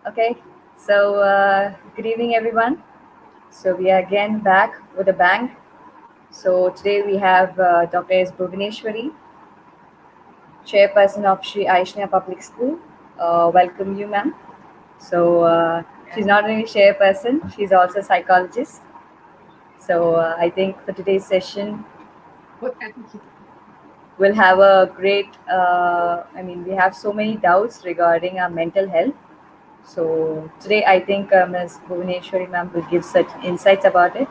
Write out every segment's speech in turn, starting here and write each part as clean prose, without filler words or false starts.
Okay, good evening, everyone. So, we are again back with a bang. So, today we have Dr. S. Bhuvaneshwari, Chairperson of Sri Aishna Public School. Welcome you, ma'am. She's not only chairperson, she's also a psychologist. I think for today's session, we'll have a great, we have so many doubts regarding our mental health. So, today I think Ms. Bhuvaneshwari, ma'am, will give such insights about it.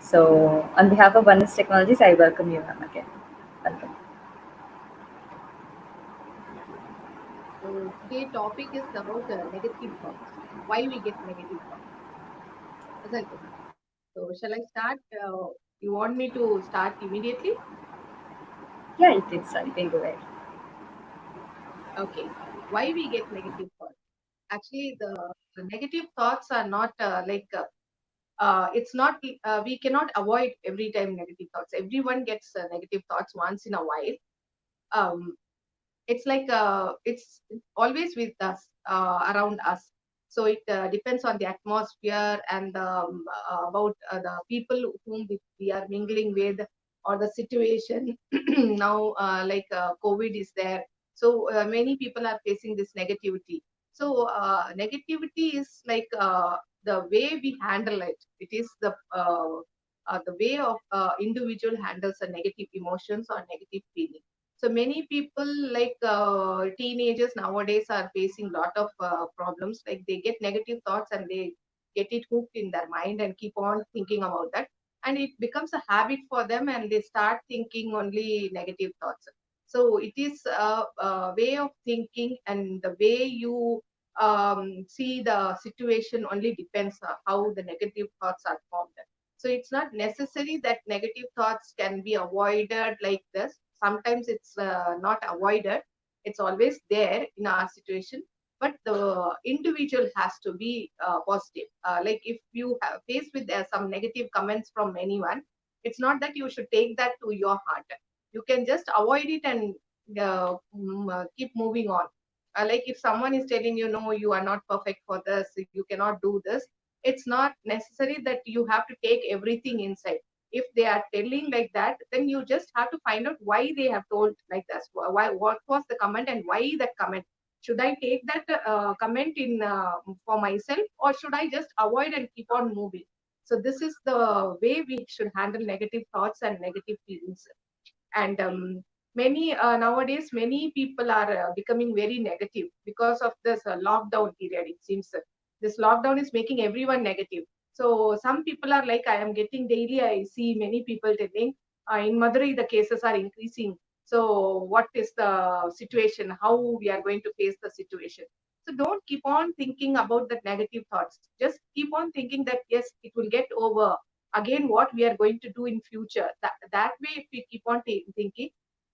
So, on behalf of OneYes Technologies, I welcome you, ma'am, again. Welcome. So today topic is about negative thoughts. Why we get negative thoughts, isn't it? So shall I start? You want me to start immediately? Yeah, you can start. You can go ahead. Okay. Why we get negative thoughts? Actually, the negative thoughts are not it's not we cannot avoid every time negative thoughts. Everyone gets negative thoughts once in a while. Um, it's like it's always with us, around us, so it depends on the atmosphere and about the people whom we are mingling with, or the situation. Now COVID is there, so many people are facing this negativity. So negativity is like the way we handle it. It is the way of individual handles a negative emotions or negative feeling. So many people, like teenagers nowadays, are facing lot of problems. Like they get negative thoughts and they get it hooked in their mind and keep on thinking about that, and it becomes a habit for them, and they start thinking only negative thoughts. So it is a way of thinking, and the way you see the situation only depends on how the negative thoughts are formed. So it's not necessary that negative thoughts can be avoided like this. Sometimes it's not avoided. It's always there in our situation. But the individual has to be positive. Like if you have faced with some negative comments from anyone, it's not that you should take that to your heart. You can just avoid it and keep moving on. Like if someone is telling you, no, you are not perfect for this, you cannot do this, it's not necessary that you have to take everything inside. If they are telling like that, then you just have to find out why they have told like that. Why, what was the comment and why that comment? Should I take that comment in for myself, or should I just avoid and keep on moving? So this is the way we should handle negative thoughts and negative feelings. And many nowadays many people are becoming very negative because of this lockdown period. It seems this lockdown is making everyone negative. So some people are like, I am getting daily, I see many people telling, in Madurai the cases are increasing. So what is the situation, how we are going to face the situation? So don't keep on thinking about the negative thoughts. Just keep on thinking that yes, it will get over. Again, what we are going to do in future, that way if we keep on thinking,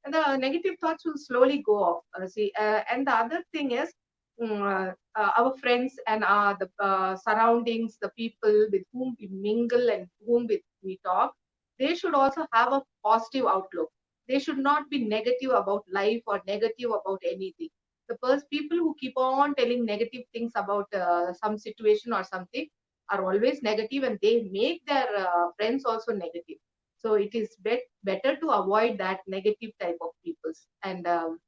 the negative thoughts will slowly go off. And the other thing is, our friends and the surroundings, the people with whom we mingle and whom we talk, they should also have a positive outlook. They should not be negative about life or negative about anything. The first people who keep on telling negative things about some situation or something are always negative, and they make their friends also negative. So it is better to avoid that negative type of peoples, and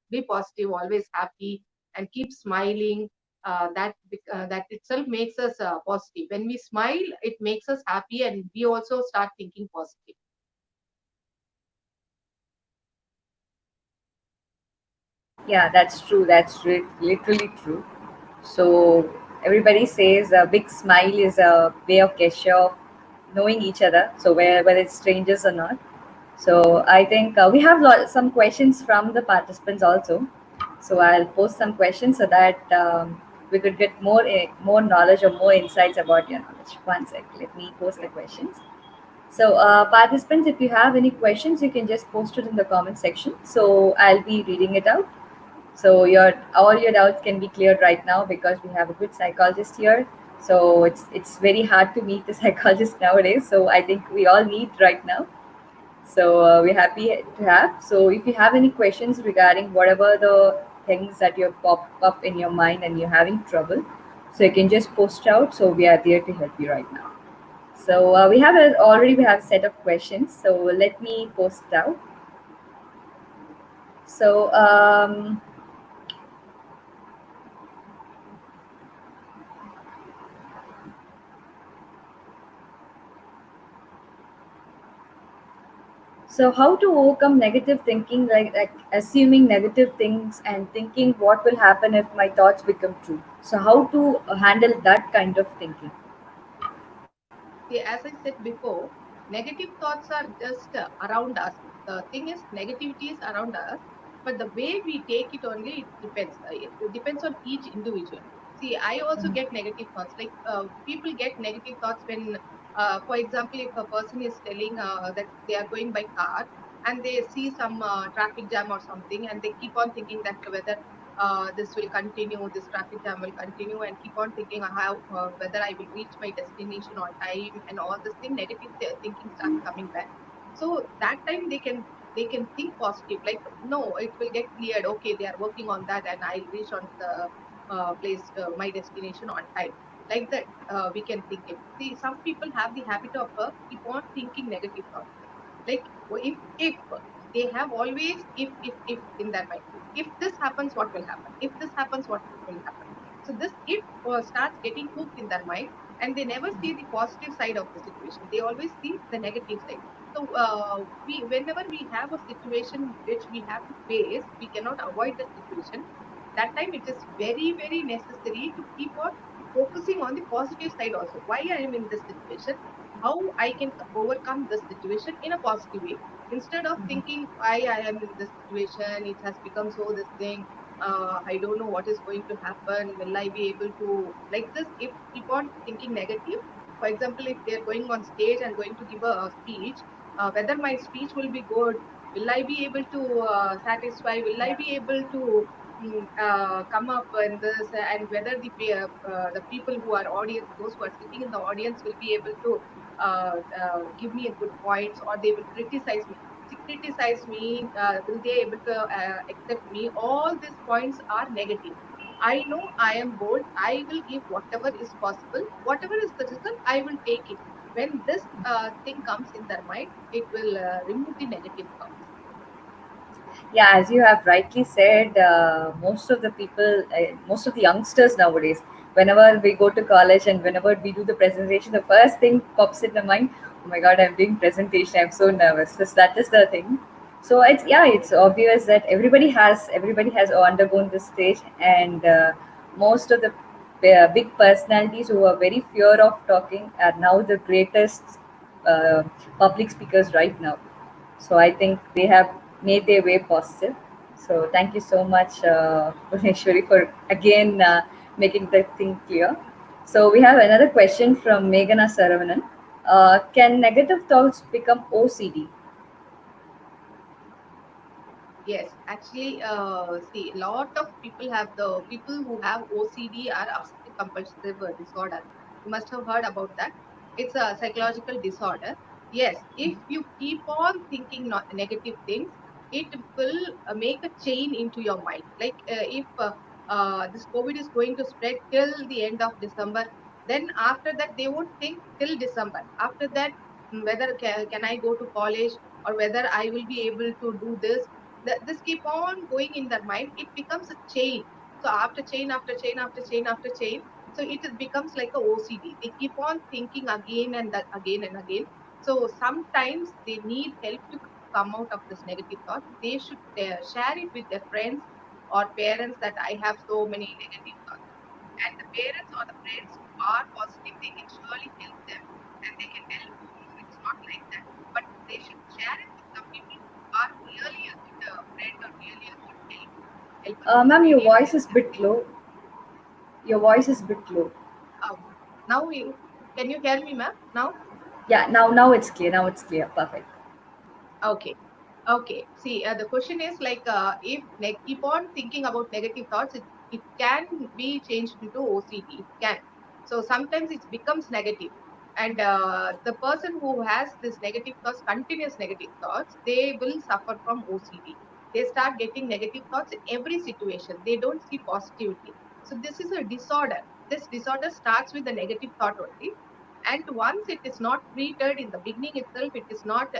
be positive, always happy, and keep smiling. That itself makes us positive. When we smile, it makes us happy, and we also start thinking positive. Yeah, that's true. Literally true. So, everybody says a big smile is a way of gesture of knowing each other. So, whether it's strangers or not. So, I think we have some questions from the participants also. So, I'll post some questions so that we could get more knowledge or more insights about your knowledge. One sec, let me post the Yeah. questions. So, participants, if you have any questions, you can just post it in the comment section. So, I'll be reading it out. So, your all your doubts can be cleared right now because we have a good psychologist here. So, it's very hard to meet the psychologist nowadays. So, I think we all need right now. So, we're happy to have. So, if you have any questions regarding whatever the things that you pop up in your mind and you're having trouble, So you can just post out. So we are there to help you right now. So we have a set of questions. So let me post out. So so how to overcome negative thinking, like assuming negative things and thinking what will happen if my thoughts become true. So how to handle that kind of thinking? See, as I said before, negative thoughts are just around us. The thing is, negativity is around us, but the way we take it only it depends. It depends on each individual. See, I also get negative thoughts. Like people get negative thoughts when, for example, if a person is telling that they are going by car and they see some traffic jam or something, and they keep on thinking that whether this will continue, this traffic jam will continue, and keep on thinking how whether I will reach my destination on time, and all this thing, negative thinking starts coming back. So that time they can think positive, like no, it will get cleared. Okay, they are working on that, and I'll reach on the place, my destination on time. Like that, we can think it. See, some people have the habit of keep on thinking negative thoughts, like if they have always if in their mind, if this happens what will happen, if this happens what will happen. So this if starts getting hooked in their mind, and they never see the positive side of the situation, they always see the negative side. So we whenever we have a situation which we have to face, we cannot avoid the situation. That time it is very very necessary to keep on focusing on the positive side also. Why I am in this situation, how I can overcome this situation in a positive way. Instead of thinking why I am in this situation, it has become so this thing. I don't know what is going to happen. Will I be able to like this? If keep on thinking negative, for example, if they are going on stage and going to give a speech, whether my speech will be good, will I be able to satisfy? Will I Yeah. be able to come up in this, and whether the people who are audience, those who are sitting in the audience, will be able to give me a good points, or they will criticize me. To criticize me, will they able to accept me? All these points are negative. I know I am bold. I will give whatever is possible. Whatever is the result, I will take it. When this thing comes in their mind, it will remove the negative thoughts. Yeah, as you have rightly said, most of the people, most of the youngsters nowadays, whenever we go to college and whenever we do the presentation, the first thing pops in the mind, oh my god, I'm doing presentation, I'm so nervous. So that is the thing. So it's, yeah, it's obvious that everybody has undergone this stage, and most of the big personalities who are very fear of talking are now the greatest uh, public speakers right now. So I think they have made their way positive. So thank you so much, Bhuvneshwari, for again making the thing clear. So we have another question from Meghana Saravanan. Can negative thoughts become OCD? Yes, actually, see, a lot of people who have OCD are obsessive compulsive disorder. You must have heard about that. It's a psychological disorder. Yes, if you keep on thinking negative things, it will make a chain into your mind. Like if this COVID is going to spread till the end of December, then after that they won't think till December. After that, whether can I go to college, or whether I will be able to do this, this keep on going in their mind. It becomes a chain. So after chain after chain after chain after chain, so becomes like a OCD. They keep on thinking again and again and again. So sometimes they need help to come out of this negative thought. They should share it with their friends or parents, that I have so many negative thoughts. And the parents or the friends who are positive, they can surely help them, and they can tell, oh no, it's not like that. But they should share it with some people who are really a good friend, or really a good helper, because Ma'am, we your need voice help is them. bit low. Your voice is bit low. Um, now, can you hear me, ma'am? Now? Yeah, now it's clear. Now it's clear. Perfect. Okay. Okay. See, the question is like, if keep on thinking about negative thoughts, it can be changed into OCD. It can. So sometimes it becomes negative. And the person who has this negative thoughts, continuous negative thoughts, they will suffer from OCD. They start getting negative thoughts in every situation. They don't see positivity. So this is a disorder. this disorder starts with the negative thought only, and once it is not treated in the beginning itself, it is not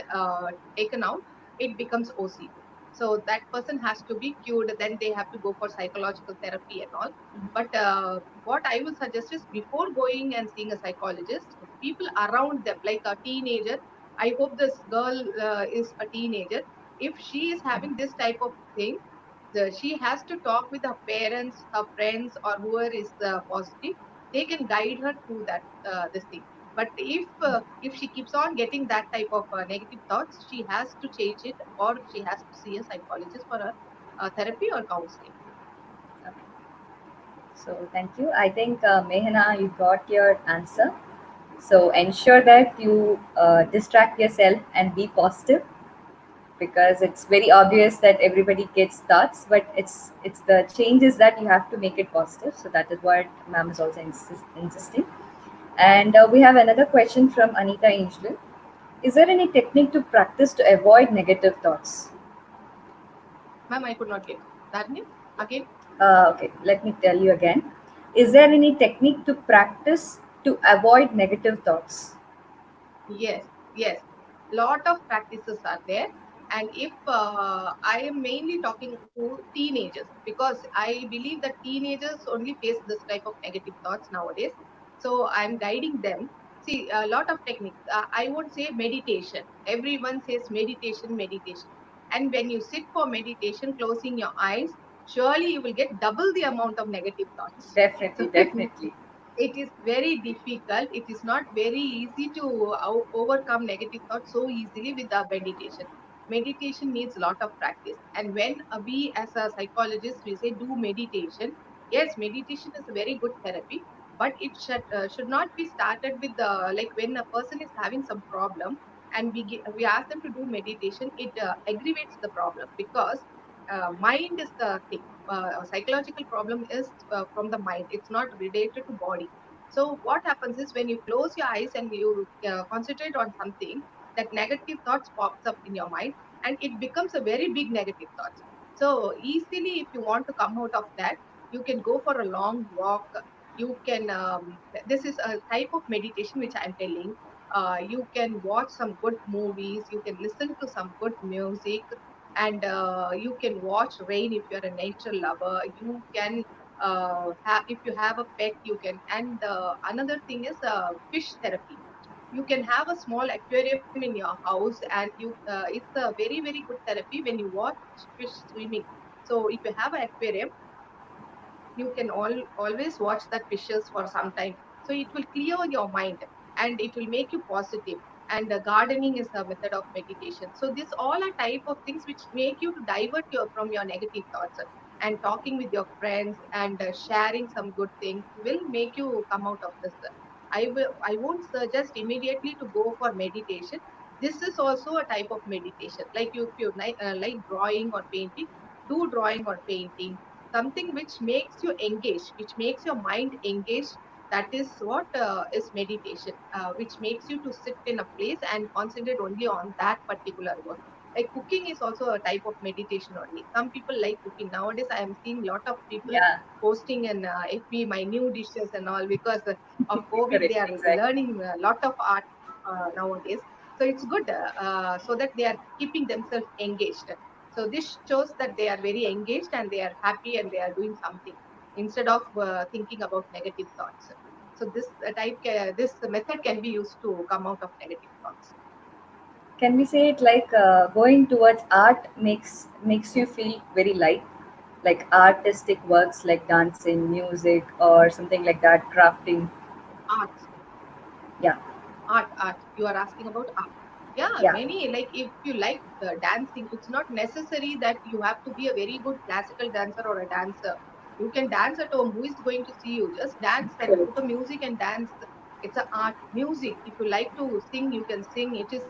taken out, it becomes OCD. So that person has to be cured, then they have to go for psychological therapy and all. But what I would suggest is, before going and seeing a psychologist, people around them, like a teenager, I hope this girl is a teenager. If she is having this type of thing, she has to talk with her parents, her friends, or whoever is positive. They can guide her through that this thing. But if she keeps on getting that type of negative thoughts, she has to change it, or she has to see a psychologist for a therapy or counseling. Okay. So thank you. I think Mehana, you got your answer. So ensure that you distract yourself and be positive, because it's very obvious that everybody gets thoughts, but it's the changes that you have to make it positive. So that is what ma'am is also insisting. And we have another question from Anita Angel. Is there any technique to practice to avoid negative thoughts? Ma'am, I could not get that name again. Okay, let me tell you again. Is there any technique to practice to avoid negative thoughts? Yes, yes. Lot of practices are there. And if I am mainly talking to teenagers, because I believe that teenagers only face this type of negative thoughts nowadays. So I'm guiding them. See, a lot of techniques. I won't say meditation. Everyone says meditation, meditation. And when you sit for meditation, closing your eyes, surely you will get double the amount of negative thoughts. Definitely, So definitely. it is very difficult. It is not very easy to overcome negative thoughts so easily with the meditation. Meditation needs a lot of practice. And when we as a psychologist, we say do meditation. Yes, meditation is a very good therapy, but it should not be started with the, like, when a person is having some problem and we ask them to do meditation, it aggravates the problem, because mind is the thing. A psychological problem is from the mind, it's not related to body. So what happens is, when you close your eyes and you concentrate on something, that negative thoughts pops up in your mind, and it becomes a very big negative thoughts. So easily, if you want to come out of that, you can go for a long walk. You can this is a type of meditation which I'm telling. You can watch some good movies, you can listen to some good music, and you can watch rain if you're a nature lover. You can if you have a pet, you can. And another thing is fish therapy. You can have a small aquarium in your house, and you it's a very very good therapy when you watch fish swimming. So if you have an aquarium, you can always watch that fishes for some time. So it will clear your mind, and it will make you positive. And gardening is a method of meditation. So these all are type of things which make you to divert your from your negative thoughts. And talking with your friends and sharing some good things will make you come out of this. I won't suggest immediately to go for meditation. This is also a type of meditation. Like you, if you like drawing or painting, do drawing or painting, something which makes you engaged, which makes your mind engaged. That is what is meditation, which makes you to sit in a place and concentrate only on that particular work. Like cooking is also a type of meditation only. Some people like cooking. Nowadays, I am seeing lot of people Yeah, posting in FB my new dishes and all, because of COVID, they correct, are exactly. learning a lot of art nowadays. So it's good, so that they are keeping themselves engaged. So this shows that they are very engaged and they are happy and they are doing something instead of thinking about negative thoughts. So this method can be used to come out of negative thoughts. Can we say it like going towards art makes you feel very light, like artistic works like dancing, music, or something like that, crafting. Art, Yeah, art. You are asking about art. Yeah, yeah, many, like if you like dancing, it's not necessary that you have to be a very good classical dancer or a dancer. You can dance at home. Who is going to see you? Just dance and put a correct. music and dance. It's a art. Music. If you like to sing, you can sing. It is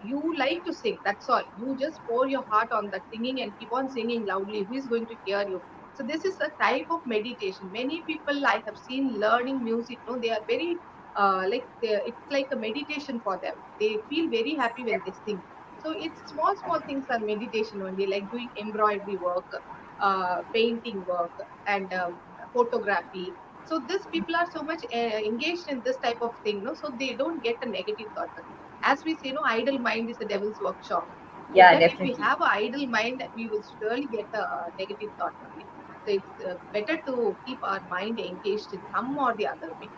you like to sing. That's all. You just pour your heart on that singing and keep on singing loudly. Who is going to hear you? So this is a type of meditation. Many people I have seen learning music. No, they are very it's like a meditation for them. They feel very happy when they sing. So it's small small things are meditation only, like doing embroidery work, painting work, and photography. So these people are so much engaged in this type of thing, no, so they don't get a negative thought. As we say, no, idle mind is a devil's workshop. So Yeah, that if we definitely. have a idle mind, we will surely get a negative thought only. So it's better to keep our mind engaged in some or the other way.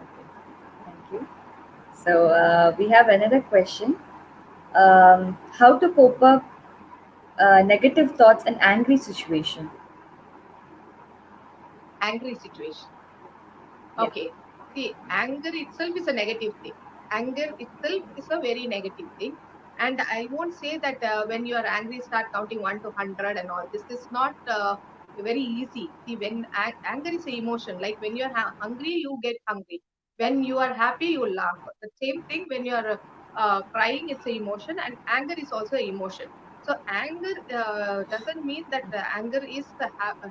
Okay, thank you. So we have another question. How to cope up negative thoughts in angry situation? Angry situation. Yeah. Okay. See, anger itself is a negative thing. Anger itself is a very negative thing. And I won't say that when you are angry, start counting 1 to 100 and all. This is not very easy. See, when anger is an emotion, like when you're hungry, you get hungry. When you are happy, you laugh. The same thing when you are crying, it's an emotion, and anger is also an emotion. So, anger doesn't mean that anger is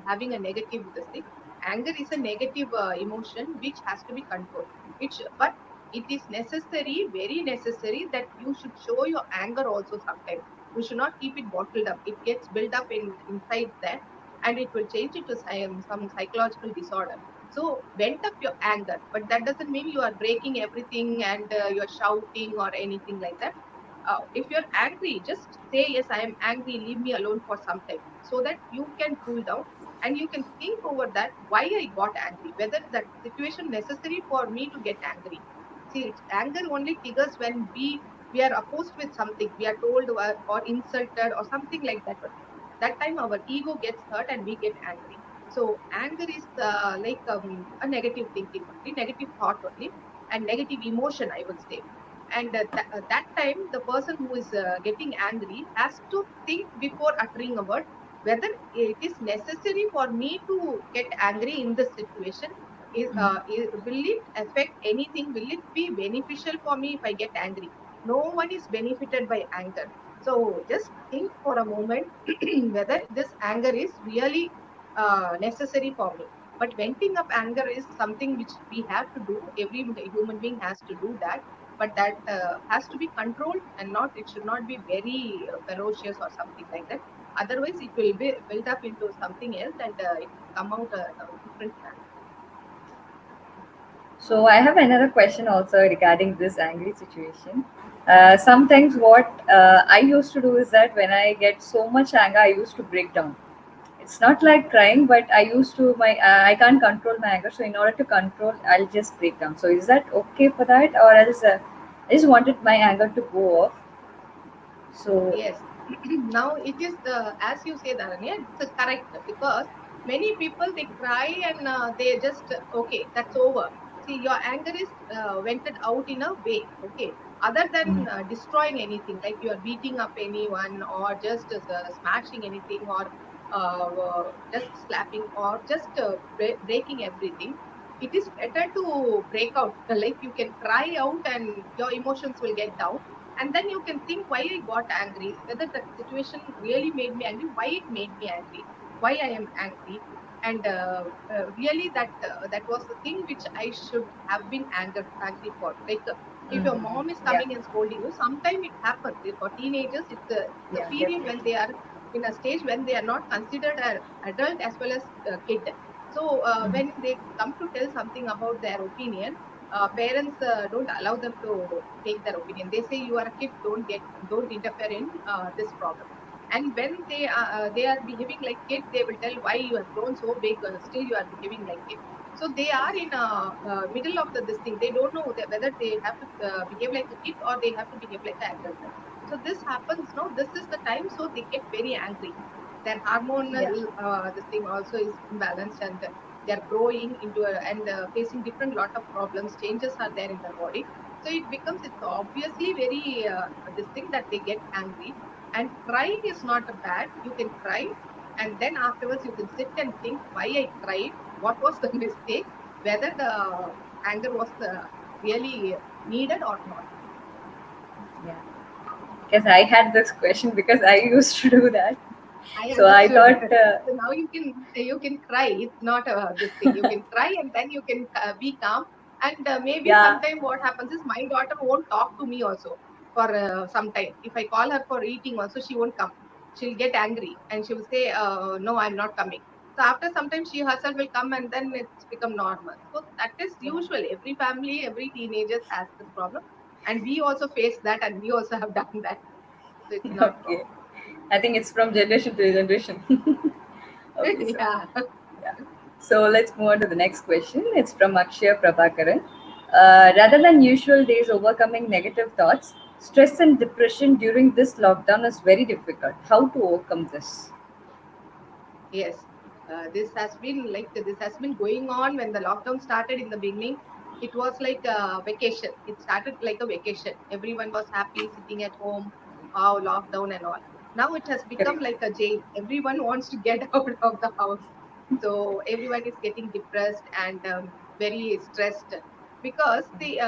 having a negative this thing. Anger is a negative emotion which has to be controlled. But it is necessary, very necessary, that you should show your anger also sometimes. You should not keep it bottled up. It gets built up inside that, and it will change into some psychological disorder. So vent up your anger, but that doesn't mean you are breaking everything and you're shouting or anything like that. If you're angry, just say, yes, I am angry, leave me alone for some time, so that you can cool down and you can think over that why I got angry, whether that situation necessary for me to get angry. See, anger only triggers when we are opposed with something, we are told or insulted or something like that only. That time our ego gets hurt and we get angry. So anger is like a negative thinking only, negative thought only, and negative emotion, I would say. And that time, the person who is getting angry has to think before uttering a word, whether it is necessary for me to get angry in this situation. Will it affect anything? Will it be beneficial for me if I get angry? No one is benefited by anger. So just think for a moment whether this anger is really necessary for me. But venting up anger is something which we have to do. Every human being has to do that, but that has to be controlled, and not, it should not be very ferocious or something like that. Otherwise it will be built up into something else, and it will come out a different manner. So I have another question also regarding this angry situation. Sometimes what I used to do is that when I get so much anger, I used to break down. It's not like crying, but I used to my I can't control my anger. So in order to control, I'll just break down. So is that okay for that, or else I just wanted my anger to go off? So Yes. Now it is as you say, Dharanya, it's correct, because many people, they cry and they just okay, that's over. See, your anger is vented out in a way, okay, other than mm, destroying anything, like you are beating up anyone or just smashing anything or just slapping or just breaking everything. It is better to break out. Like you can cry out and your emotions will get down, and then you can think why I got angry, whether that situation really made me angry, why it made me angry, why I am angry. And really that was the thing which I should have been angry for. Like if your mom is yeah, coming and scolding you, sometime it happens. For teenagers, it's a yeah, period when definitely. they are in a stage when they are not considered an adult as well as a kid. So when they come to tell something about their opinion, parents don't allow them to take their opinion. They say you are a kid, don't interfere in this problem. And when they are behaving like kid, they will tell why you have grown so big, still you are behaving like kid. So they are in a middle of this thing. They don't know whether they have to behave like a kid or they have to behave like an adult. So this happens. No, this is the time. So they get very angry. Their hormonal Yeah, this thing also is imbalanced, and they are growing into and facing different lot of problems. Changes are there in their body. So it becomes, it's obviously very this thing that they get angry. And crying is not a bad. You can cry, and then afterwards you can sit and think why I cried, what was the mistake, whether the anger was really needed or not. yeah. Because I had this question because I used to do that. I So I understood. thought, So now you can cry. It's not this thing. You can cry and then you can be calm. And maybe yeah. sometime what happens is my daughter won't talk to me also for some time. If I call her for eating also, she won't come. She'll get angry and she will say, "No, I'm not coming." So after sometimes she herself will come and then it's become normal. So that is Yeah. usual. Every family, every teenager has this problem. And we also face that and we also have done that. So it's not Okay. problem. I think it's from generation to generation. Okay, so Yeah. yeah. So let's move on to the next question. It's from Akshaya Prabhakaran. Rather than usual days overcoming negative thoughts, stress and depression during this lockdown is very difficult. How to overcome this? Yes, this has been going on when the lockdown started in the beginning. It was like a vacation. It started like a vacation. Everyone was happy sitting at home, wow, lockdown and all. Now it has become Correct. like a jail. Everyone wants to get out of the house. So everyone is getting depressed and very stressed because the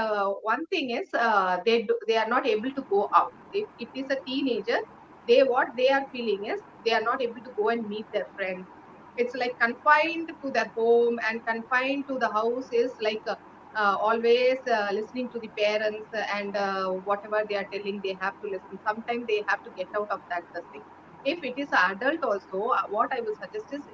one thing is they are not able to go out. If it is a teenager, they what they are feeling is they are not able to go and meet their friends. It's like confined to their home and confined to the house is like always listening to the parents and whatever they are telling they have to listen. Sometimes they have to get out of that the thing. If it is adult also, what I will suggest is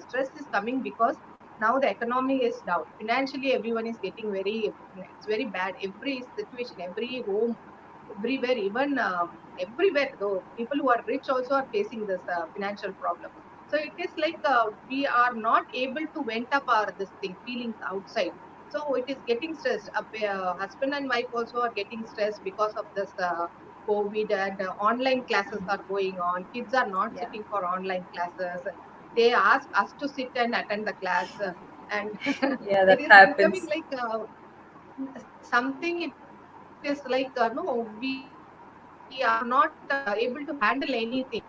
stress is coming because now the economy is down financially. Everyone is getting very, it's very bad. Every situation, every home, everywhere, even everywhere, though people who are rich also are facing this financial problem. So it is like we are not able to vent up our this thing feelings outside. So it is getting stressed. Husband and wife also are getting stressed because of this COVID, and online classes are going on. Kids are not Yeah. sitting for online classes. They ask us to sit and attend the class, and Yeah, it that is becoming happens. like something. It is like no, we are not able to handle anything,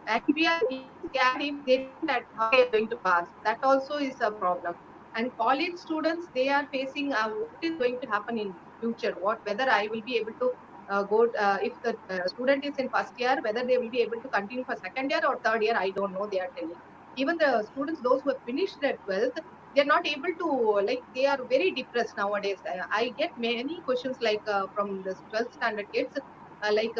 and we are even scared if they don't at how they are going to pass. That also is a problem. And college students, they are facing what is going to happen in future, what whether I will be able to if the student is in first year, whether they will be able to continue for second year or third year, I don't know, they are telling. Even the students, those who have finished their 12th, they're not able to, like, they are very depressed nowadays. I get many questions like from the 12th standard kids, like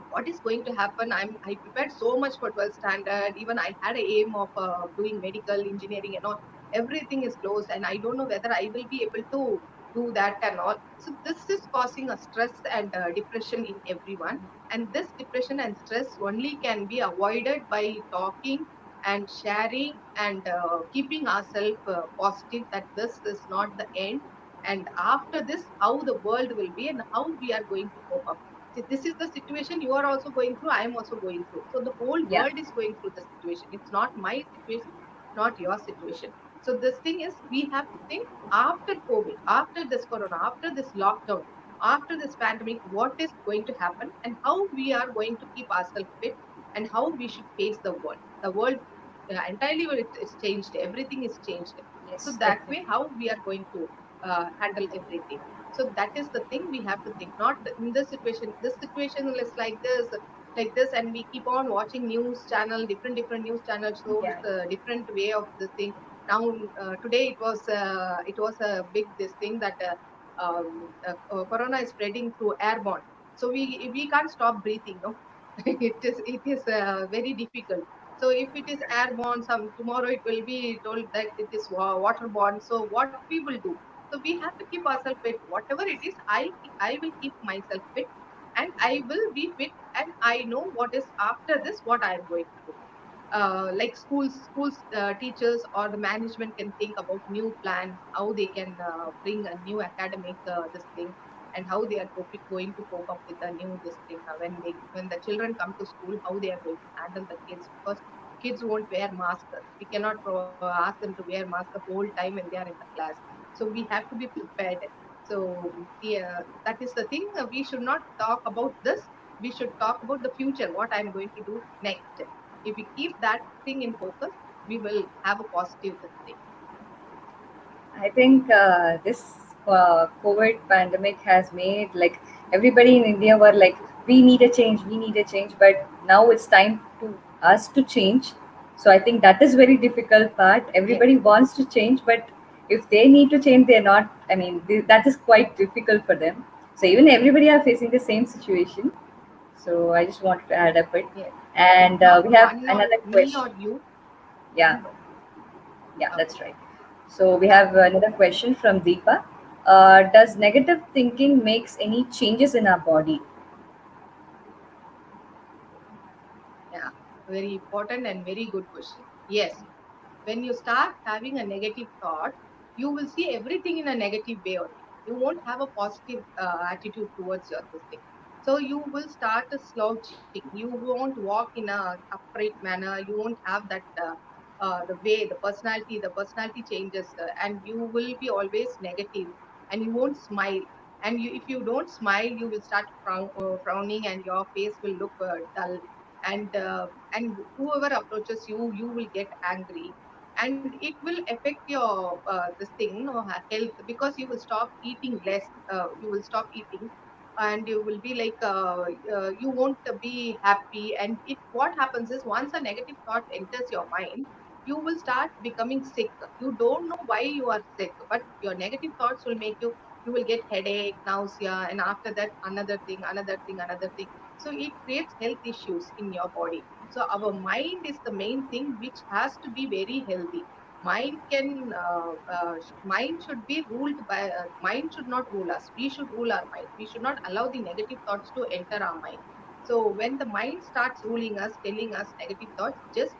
what is going to happen. I prepared so much for 12th standard. Even I had a aim of doing medical engineering and all. Everything is closed and I don't know whether I will be able to do that and all. So this is causing a stress and depression in everyone. And this depression and stress only can be avoided by talking and sharing and keeping ourselves positive that this is not the end, and after this how the world will be and how we are going to cope up. See, this is the situation you are also going through, I am also going through. So the whole Yeah. world is going through the situation. It's not my situation, not your situation. So this thing is we have to think after COVID, after this corona, after this lockdown, after this pandemic, what is going to happen and how we are going to keep ourselves fit and how we should face the world. The world entirely it's changed. Everything is changed. So Yes, that way, definitely. how we are going to handle everything. So that is the thing we have to think. Not in this situation. This situation is like this, and we keep on watching news channel, different news channels shows Yeah. different way of the thing. Now today it was a big this thing that corona is spreading through airborne. So we can't stop breathing. No, it is very difficult. So if it is airborne, some tomorrow it will be told that it is waterborne. So what we will do? So we have to keep ourselves fit. Whatever it is, I will keep myself fit, and I will be fit, and I know what is after this, what I am going to do. Like schools teachers or the management can think about new plan, how they can bring a new academic this thing, and how they are going to cope up with the new this thing when the children come to school, how they are going to handle the kids, because kids won't wear masks. We cannot ask them to wear mask the whole time when they are in the class. So we have to be prepared. So yeah, that is the thing. We should not talk about this. We should talk about the future, what I'm going to do next. If we keep that thing in focus, we will have a positive this thing. I think this COVID pandemic has made like everybody in India were like, we need a change, we need a change. But now it's time to us to change. So I think that is very difficult part. Yes, Everybody wants to change, but if they need to change, they're not. I mean, that is quite difficult for them. So even everybody are facing the same situation. So I just wanted to add up it, yes. and Not we have one or another me question. or you. Yeah. Yeah, Okay. that's right. So we Yeah. have another question from Deepa. Does negative thinking makes any changes in our body? Yeah. Very important and very good question. Yes. When you start having a negative thought, you will see everything in a negative way only. You won't have a positive attitude towards your this thing. So you will start slouching. You won't walk in a upright manner. You won't have that the way, the personality changes, and you will be always negative, and you won't smile. And if you don't smile, you will start frowning, and your face will look dull. And whoever approaches you, you will get angry, and it will affect your this thing, no, health, because you will stop eating less. You will stop eating, and you will be like you won't be happy. And it what happens is, once a negative thought enters your mind, you will start becoming sick. You don't know why you are sick, but your negative thoughts will make you, you will get headache, nausea, and after that another thing, another thing, another thing. So it creates health issues in your body. So our mind is the main thing which has to be very healthy. Mind should be ruled by, mind should not rule us. We should rule our mind. We should not allow the negative thoughts to enter our mind. So when the mind starts ruling us, telling us negative thoughts, just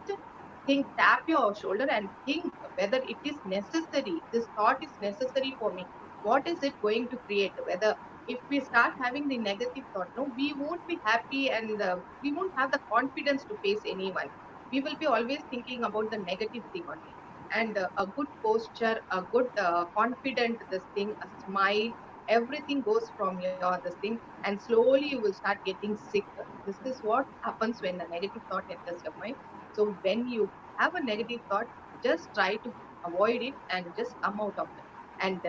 think, tap your shoulder and think whether it is necessary. This thought is necessary for me. What is it going to create? Whether, if we start having the negative thought, no, we won't be happy, and we won't have the confidence to face anyone. We will be always thinking about the negative thing only. And a good posture, a good confident this thing, a smile, everything goes from your this thing, and slowly you will start getting sick. This is what happens when a negative thought enters your mind. So when you have a negative thought, just try to avoid it and just come out of it, and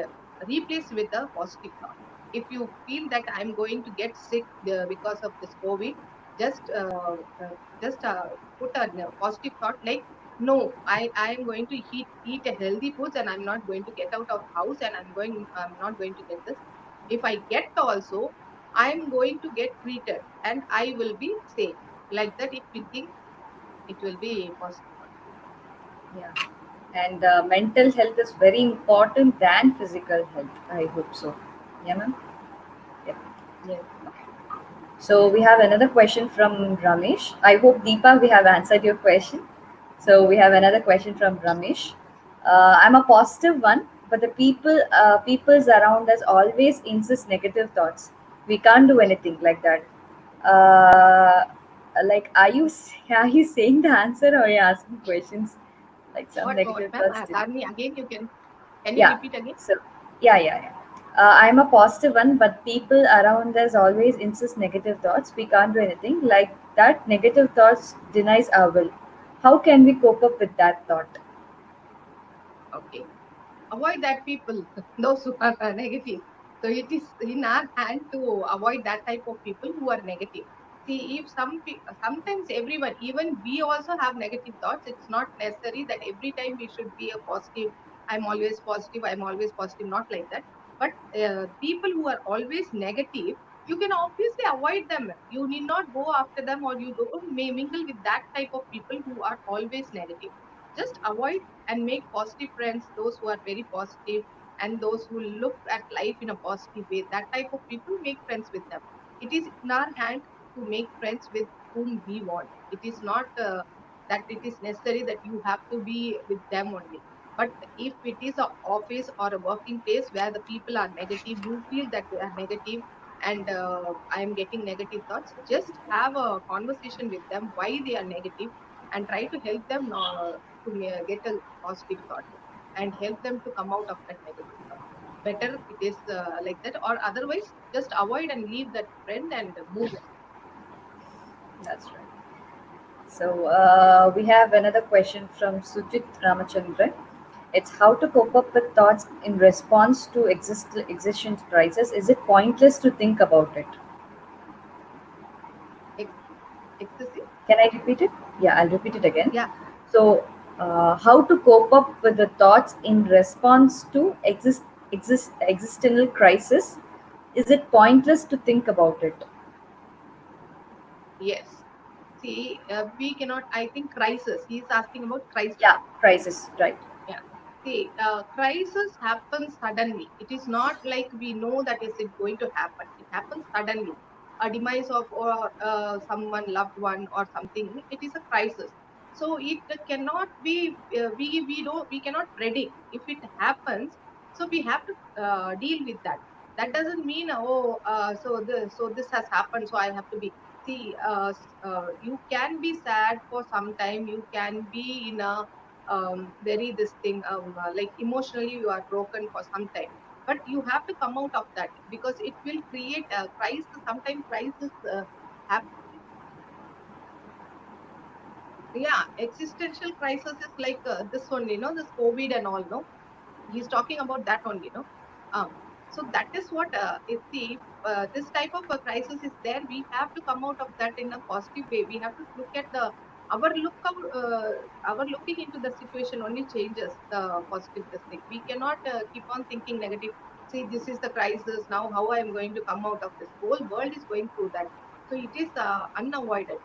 replace with a positive thought. If you feel that I'm going to get sick because of this COVID, just uh, just put a positive thought like, no, I am going to eat a healthy foods, and I'm not going to get out of house, and I'm not going to get this. If I get also, I'm going to get treated, and I will be safe. Like that, if we think, it will be positive. Yeah. And mental health is very important than physical health. I hope so. Yeah, ma'am. Yeah. Yes. So we have another question from Ramesh. I hope Deepa, we have answered your question. So we have another question from Ramesh. I'm a positive one, but the people's around us always insist negative thoughts. We can't do anything like that. Uh, like, are you saying the answer, or are you asking questions? Like some What, negative ma'am? thoughts still. Pardon me again. Can you Yeah. repeat again? So, yeah. I'm a positive one, but people around us always insist negative thoughts. We can't do anything. Like that, negative thoughts denies our will. How can we cope up with that thought? Okay. Avoid that people, those who are negative. So it is in our hand to avoid that type of people who are negative. See, if sometimes everyone, even we also have negative thoughts. It's not necessary that every time we should be a positive. I'm always positive. I'm always positive. Not like that. But people who are always negative, you can obviously avoid them. You need not go after them, or you don't may mingle with that type of people who are always negative. Just avoid and make positive friends, those who are very positive, and those who look at life in a positive way. That type of people, make friends with them. It is in our hand to make friends with whom we want. It is not that it is necessary that you have to be with them only. But if it is a office or a working place where the people are negative, you feel that they are negative, and I am getting negative thoughts, just have a conversation with them why they are negative, and try to help them get a positive thought, and help them to come out of that negative thought. Better it is like that, or otherwise just avoid and leave that friend and move on. That's right. So we have another question from Sujit Ramachandran. It's how to cope up with thoughts in response to existential crisis. Is it pointless to think about it? Ex- Excessive. Can I repeat it? Yeah, I'll repeat it again. Yeah. So, how to cope up with the thoughts in response to existential crisis? Is it pointless to think about it? Yes. See, we cannot, I think crisis, he is asking about crisis. Yeah, crisis, right. See, crisis happens suddenly. It is not like we know that is it going to happen. It happens suddenly. A demise of or someone loved one or something. It is a crisis. So it cannot be. We cannot predict if it happens. So we have to deal with that. That doesn't mean so this has happened. So I have to be. See, you can be sad for some time. You can be in a very this thing like emotionally you are broken for some time, but you have to come out of that because it will create a crisis. Sometimes crisis happen. Yeah, existential crisis is like this one, this COVID and all, no, he's talking about that only, no. um so that is what is the this type of a crisis is there. We have to come out of that in a positive way. We have to look at the our look our looking into the situation only changes the positive this thing. We cannot keep on thinking negative. See, this is the crisis now, how I am going to come out of this. Whole world is going through that, so it is unavoided.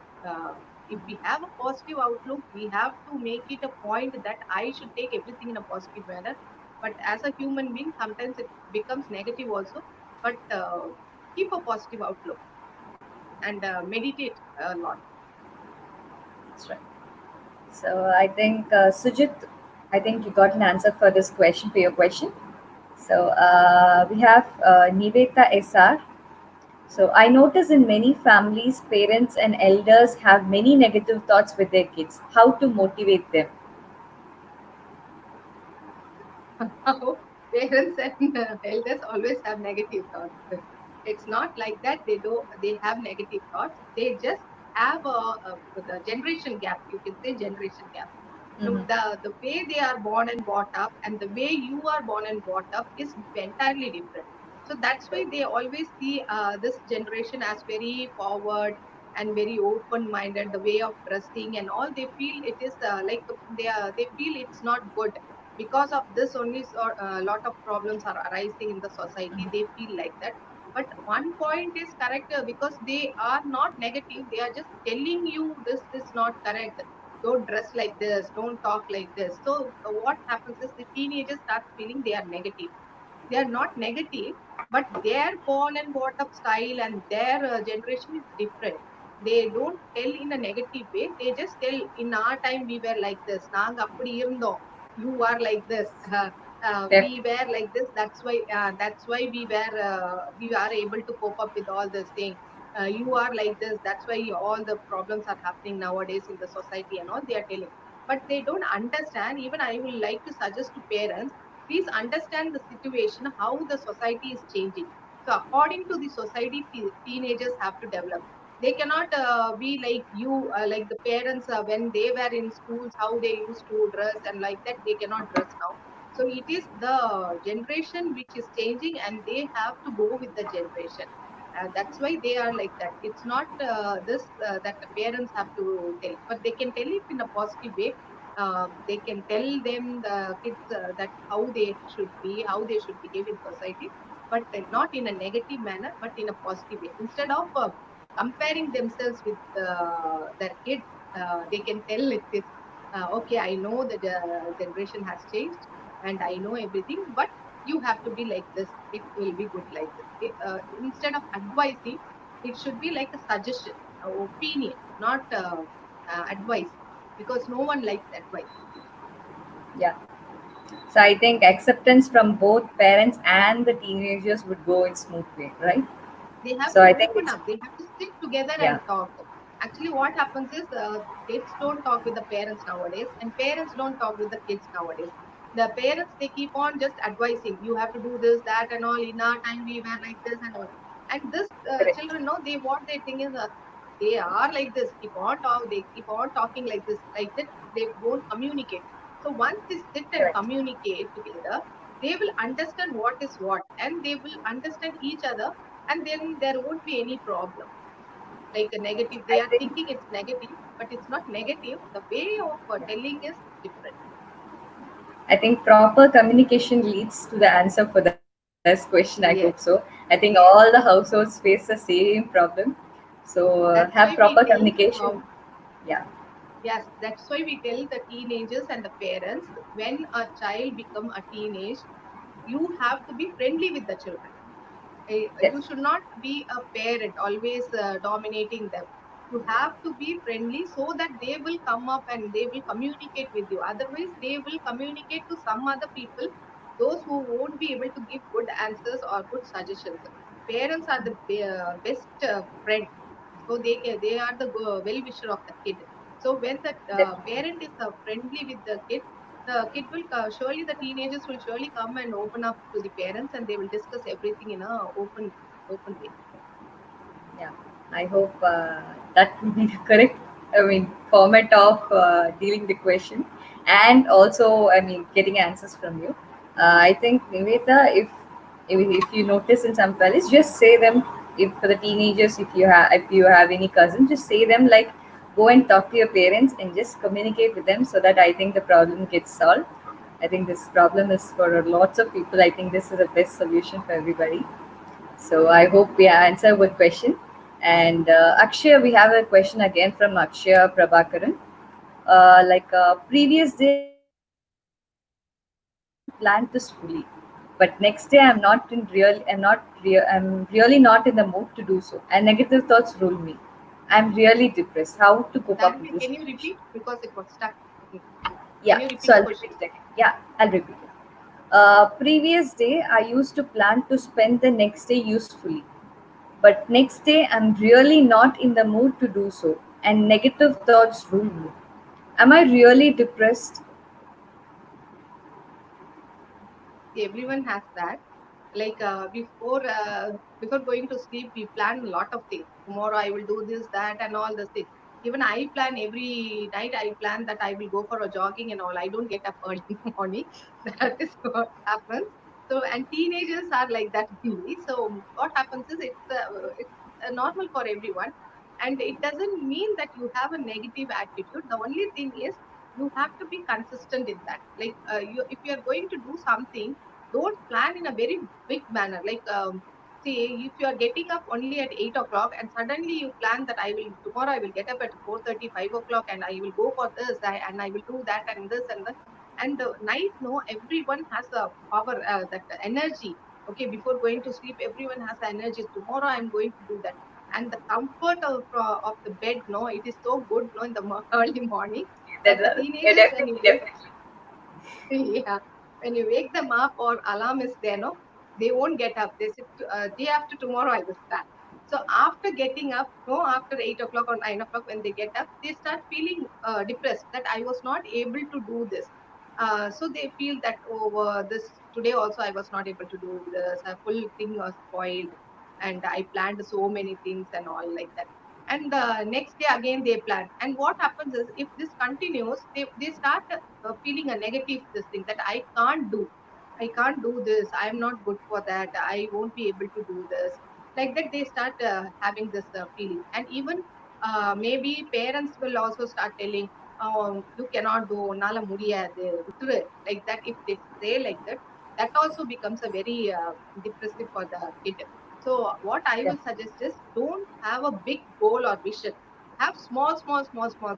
If we have a positive outlook, we have to make it a point that I should take everything in a positive manner. But as a human being, sometimes it becomes negative also. But keep a positive outlook and meditate a lot. That's right. So I think Sujit, I think you got an answer for this question for your question. So we have Niveta SR. So I notice in many families, parents and elders have many negative thoughts with their kids. How to motivate them? How parents and elders always have negative thoughts. It's not like that. They have negative thoughts. They just have the generation gap. You can say generation gap. No, Hmm. the way they are born and brought up and the way you are born and brought up is entirely different. So that's why Right. they always see this generation as very forward and very open minded. The way of dressing and all, they feel it is like they feel it's not good. Because of this only, a lot of problems are arising in the society. They feel like that. But one point is correct, because they are not negative. They are just telling you this is not correct. Don't dress like this, don't talk like this. So what happens is the teenagers start feeling they are negative. They are not negative, but their born and brought up style and their generation is different. They don't tell in a negative way. They just tell, in our time we were like this, நாங்க அப்படி இருந்தோம், you are like this. We Definitely. were like this. That's why we are able to cope up with all this thing. You are like this. That's why all the problems are happening nowadays in the society and all they are telling. But they don't understand. Even I will like to suggest to parents, please understand the situation, how the society is changing. So according to the society, teenagers have to develop. They cannot be like you, like the parents when they were in schools, how they used to dress and like that. They cannot dress now. So it is the generation which is changing and they have to go with the generation. That's why they are like that. It's not this that the parents have to tell, but they can tell it in a positive way. They can tell them the kids that how they should be, how they should behave in society, but not in a negative manner, but in a positive way. Instead of comparing themselves with their kids, they can tell it this. Okay, I know that the generation has changed, and I know everything, but you have to be like this. It will be good like this. Instead of advising, it should be like a suggestion, opinion, not advice, because no one likes advice. Yeah. So I think acceptance from both parents and the teenagers would go in smooth way, right? They have So to I think open it's up. They have to sit together and yeah, talk. Actually what happens is kids don't talk with the parents nowadays, and parents don't talk with the kids nowadays. The parents, they keep on just advising, you have to do this, that and all. In our time we were like this and all. And this correct. children know, they what they think is they are like this, keep on talk, they keep on talking like this, like that. They won't communicate. So once they sit and Correct. communicate together, they will understand what is what, and they will understand each other, and then there won't be any problem. Like a negative, they I are think thinking it's negative, but it's not negative. The way of yeah. telling is different. I think proper communication leads to the answer for this question. I hope so. Yes, I think all the yes. households face the same problem. So have That's why proper we tell communication. Yeah. Yes, that's why we tell the teenagers and the parents, when a child become a teenage, you have to be friendly with the children. You should Definitely. not be a parent always dominating them. You have to be friendly so that they will come up and they will communicate with you. Otherwise they will communicate to some other people, those who won't be able to give good answers or good suggestions. Parents are the best friend, so they are the well wisher of the kid. So when the Definitely. parent is friendly with the kid will surely, the teenagers will surely come and open up to the parents, and they will discuss everything in a open way. Yeah, I hope that will be the correct, format of dealing the question, and also, getting answers from you. I think Niveta, if you notice in some families, just say them. If for the teenagers, if you have any cousins, just say them like, go and talk to your parents and just communicate with them, so that I think the problem gets solved. I think this problem is for lots of people. I think this is the best solution for everybody. So I hope we answer one question. And Akshay, we have a question again from Akshay Prabhakaran. Previous day I used to plan this fully, but next day I'm really not in the mood to do so, and negative thoughts rule me. I'm really depressed. How to cope up with Dhanvi, this can you situation? repeat because it was stuck? Can Yeah, you so repeat the I'll repeat question? it again. Yeah, I'll repeat it. Previous day I used to plan to spend the next day usefully, but next day I'm really not in the mood to do so, and negative thoughts rule me. Am I really depressed? Everyone has that. Like before going to sleep, we plan a lot of things. Tomorrow I will do this, that, and all the things. Even I plan every night. I plan that I will go for a jogging and all. I don't get up early in the morning. That is what happens. So, and teenagers are like that only. So what happens is it's normal for everyone, and it doesn't mean that you have a negative attitude. The only thing is you have to be consistent in that. Like if you are going to do something, don't plan in a very big manner. Like see, if you are getting up only at 8 o'clock and suddenly you plan that I will tomorrow I will get up at 4:30, 5 o'clock, and I will go for this, and I will do that and this and that. And the night, no, everyone has a power, that energy. Okay, before going to sleep, everyone has energy. Tomorrow I'm going to do that. And the comfort of the bed, no, it is so good, no, in the early morning, that the Yeah, teenagers, when definitely, you wake definitely. yeah, when you wake them up or alarm is there, no, they won't get up. They say, day after tomorrow I will start. So after getting up, no, after 8 o'clock or 9 o'clock, when they get up, they start feeling depressed that I was not able to do this. So they feel that, oh, this today also I was not able to do this. A full thing was spoiled, and I planned so many things and all like that. And the next day again they plan. And what happens is, if this continues, they start feeling a negative this thing that I can't do this, I'm not good for that, I won't be able to do this. Like that they start having this feeling. And even maybe parents will also start telling, you cannot do unnala mudiyadhu vitru, like that. If they say like that, that also becomes a very depressive for the kid. So what I will Definitely. suggest is, don't have a big goal or vision. Have small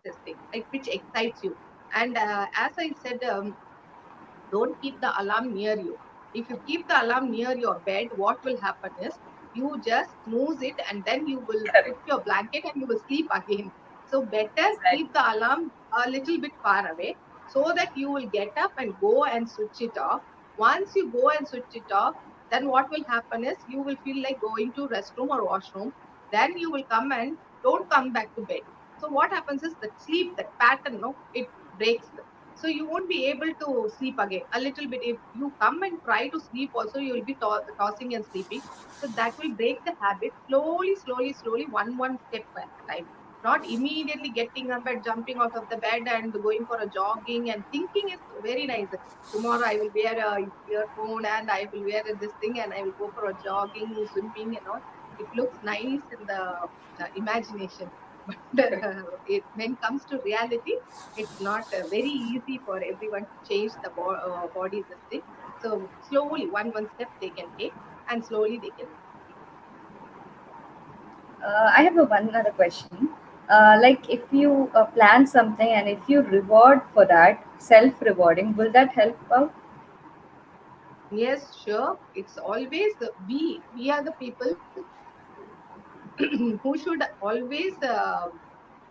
this thing, like which excites you. And as I said, don't keep the alarm near you. If you keep the alarm near your bed, what will happen is, you just snooze it, and then you will put Correct. your blanket and you will sleep again. So better keep Exactly. the alarm a little bit far away, so that you will get up and go and switch it off. Once you go and switch it off, then what will happen is, you will feel like going to restroom or washroom. Then you will come and don't come back to bed. So what happens is, that sleep, that pattern, no, it breaks. So you won't be able to sleep again. A little bit, if you come and try to sleep also, you will be tossing and sleeping. So that will break the habit slowly, one step at a time. Not immediately getting up and jumping out of the bed and going for a jogging and thinking is very nice. Tomorrow I will wear a earphone and I will wear this thing and I will go for a jogging, swimming and all. It looks nice in the imagination, but when it comes to reality, it's not very easy for everyone to change the body this thing. So slowly, one step they can take, and slowly they can. I have one other question. Like if you plan something and if you reward for that, self rewarding, will that help out? Yes, sure. It's always we are the people who should always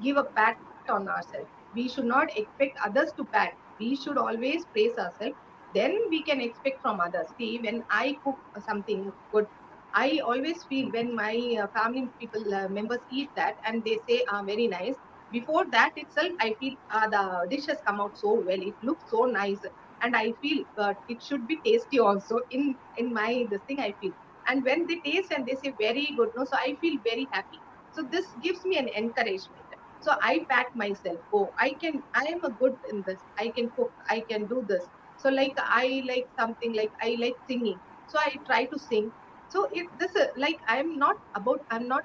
give a pat on ourselves. We should not expect others to pat. We should always praise ourselves. Then we can expect from others. See, when I cook something good, I always feel when my family people members eat that and they say, very nice. Before that itself, I feel the dish has come out so well. It looks so nice, and I feel it should be tasty also. In my this thing, I feel. And when they taste and they say very good, no, so I feel very happy. So this gives me an encouragement. So I pat myself. Oh, I am a good in this. I can cook. I can do this. So like I like something like I like singing. So I try to sing. So it this like I'm not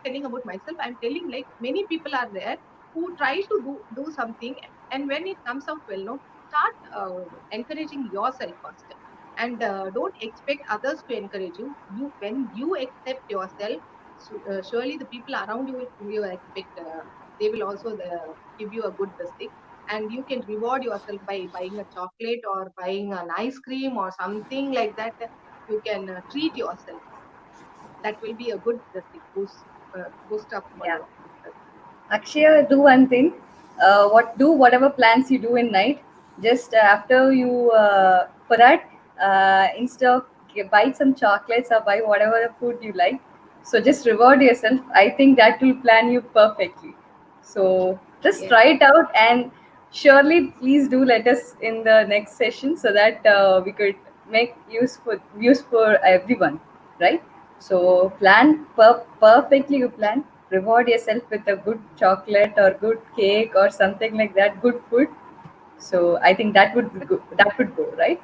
telling about myself. I'm telling like many people are there who try to do something, and when it comes out well, no, start encouraging yourself first, and don't expect others to encourage you. You when you accept yourself, surely the people around you will expect. They will also give you a good this thing, and you can reward yourself by buying a chocolate or buying an ice cream or something like that. You can treat yourself. That will be a good this thing boost up for Yeah. your uh, Akshay, do one thing. Do whatever plans you do in night. Just after you for that, instead of buy some chocolates or buy whatever food you like. So just reward yourself. I think that will plan you perfectly. So just yes. try it out, and surely please do let us in the next session so that we could make use for everyone, right? So plan perfectly. You plan, reward yourself with a good chocolate or good cake or something like that. Good food. So I think that would be good. That would go right.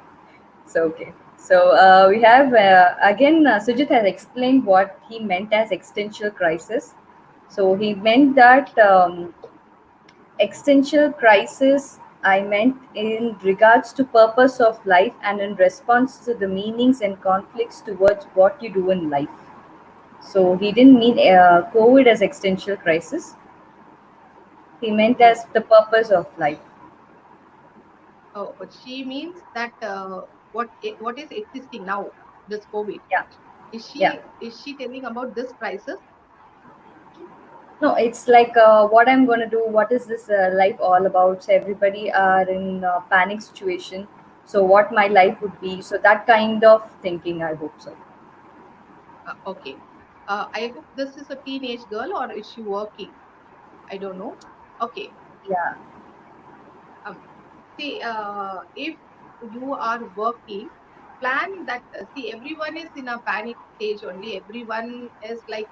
So okay. So we have again. Sujit has explained what he meant as existential crisis. So he meant that existential crisis. I meant in regards to purpose of life and in response to the meanings and conflicts towards what you do in life. So he didn't mean COVID as existential crisis. He meant Oh, as the purpose of life. oh, but she means that what is existing now, this COVID. Yeah, Is yeah. she telling about this crisis? No, it's like what I'm gonna do. What is this life all about? So everybody are in panic situation. So what my life would be. So that kind of thinking. I hope so. Okay. I hope this is a teenage girl or is she working? I don't know. Okay. Yeah, Um, See, if you are working, plan that. See, everyone is in a panic stage only. Everyone is like,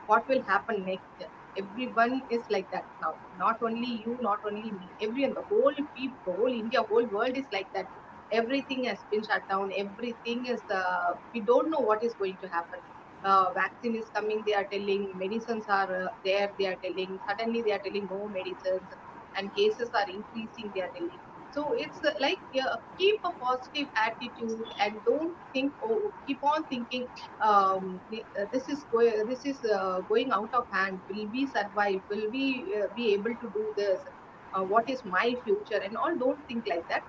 what will happen next? Everyone is like that now. Not only you, not only me. Everyone, the whole people, the whole India, whole world is like that. Everything has been shut down. Everything is. We don't know what is going to happen. Vaccine is coming. They are telling medicines are there. They are telling suddenly they are telling no medicines, and cases are increasing. They are telling. So it's like, keep a positive attitude and don't think, oh, keep on thinking, this is going out of hand. Will we survive? Will we be able to do this? What is my future? And all, don't think like that.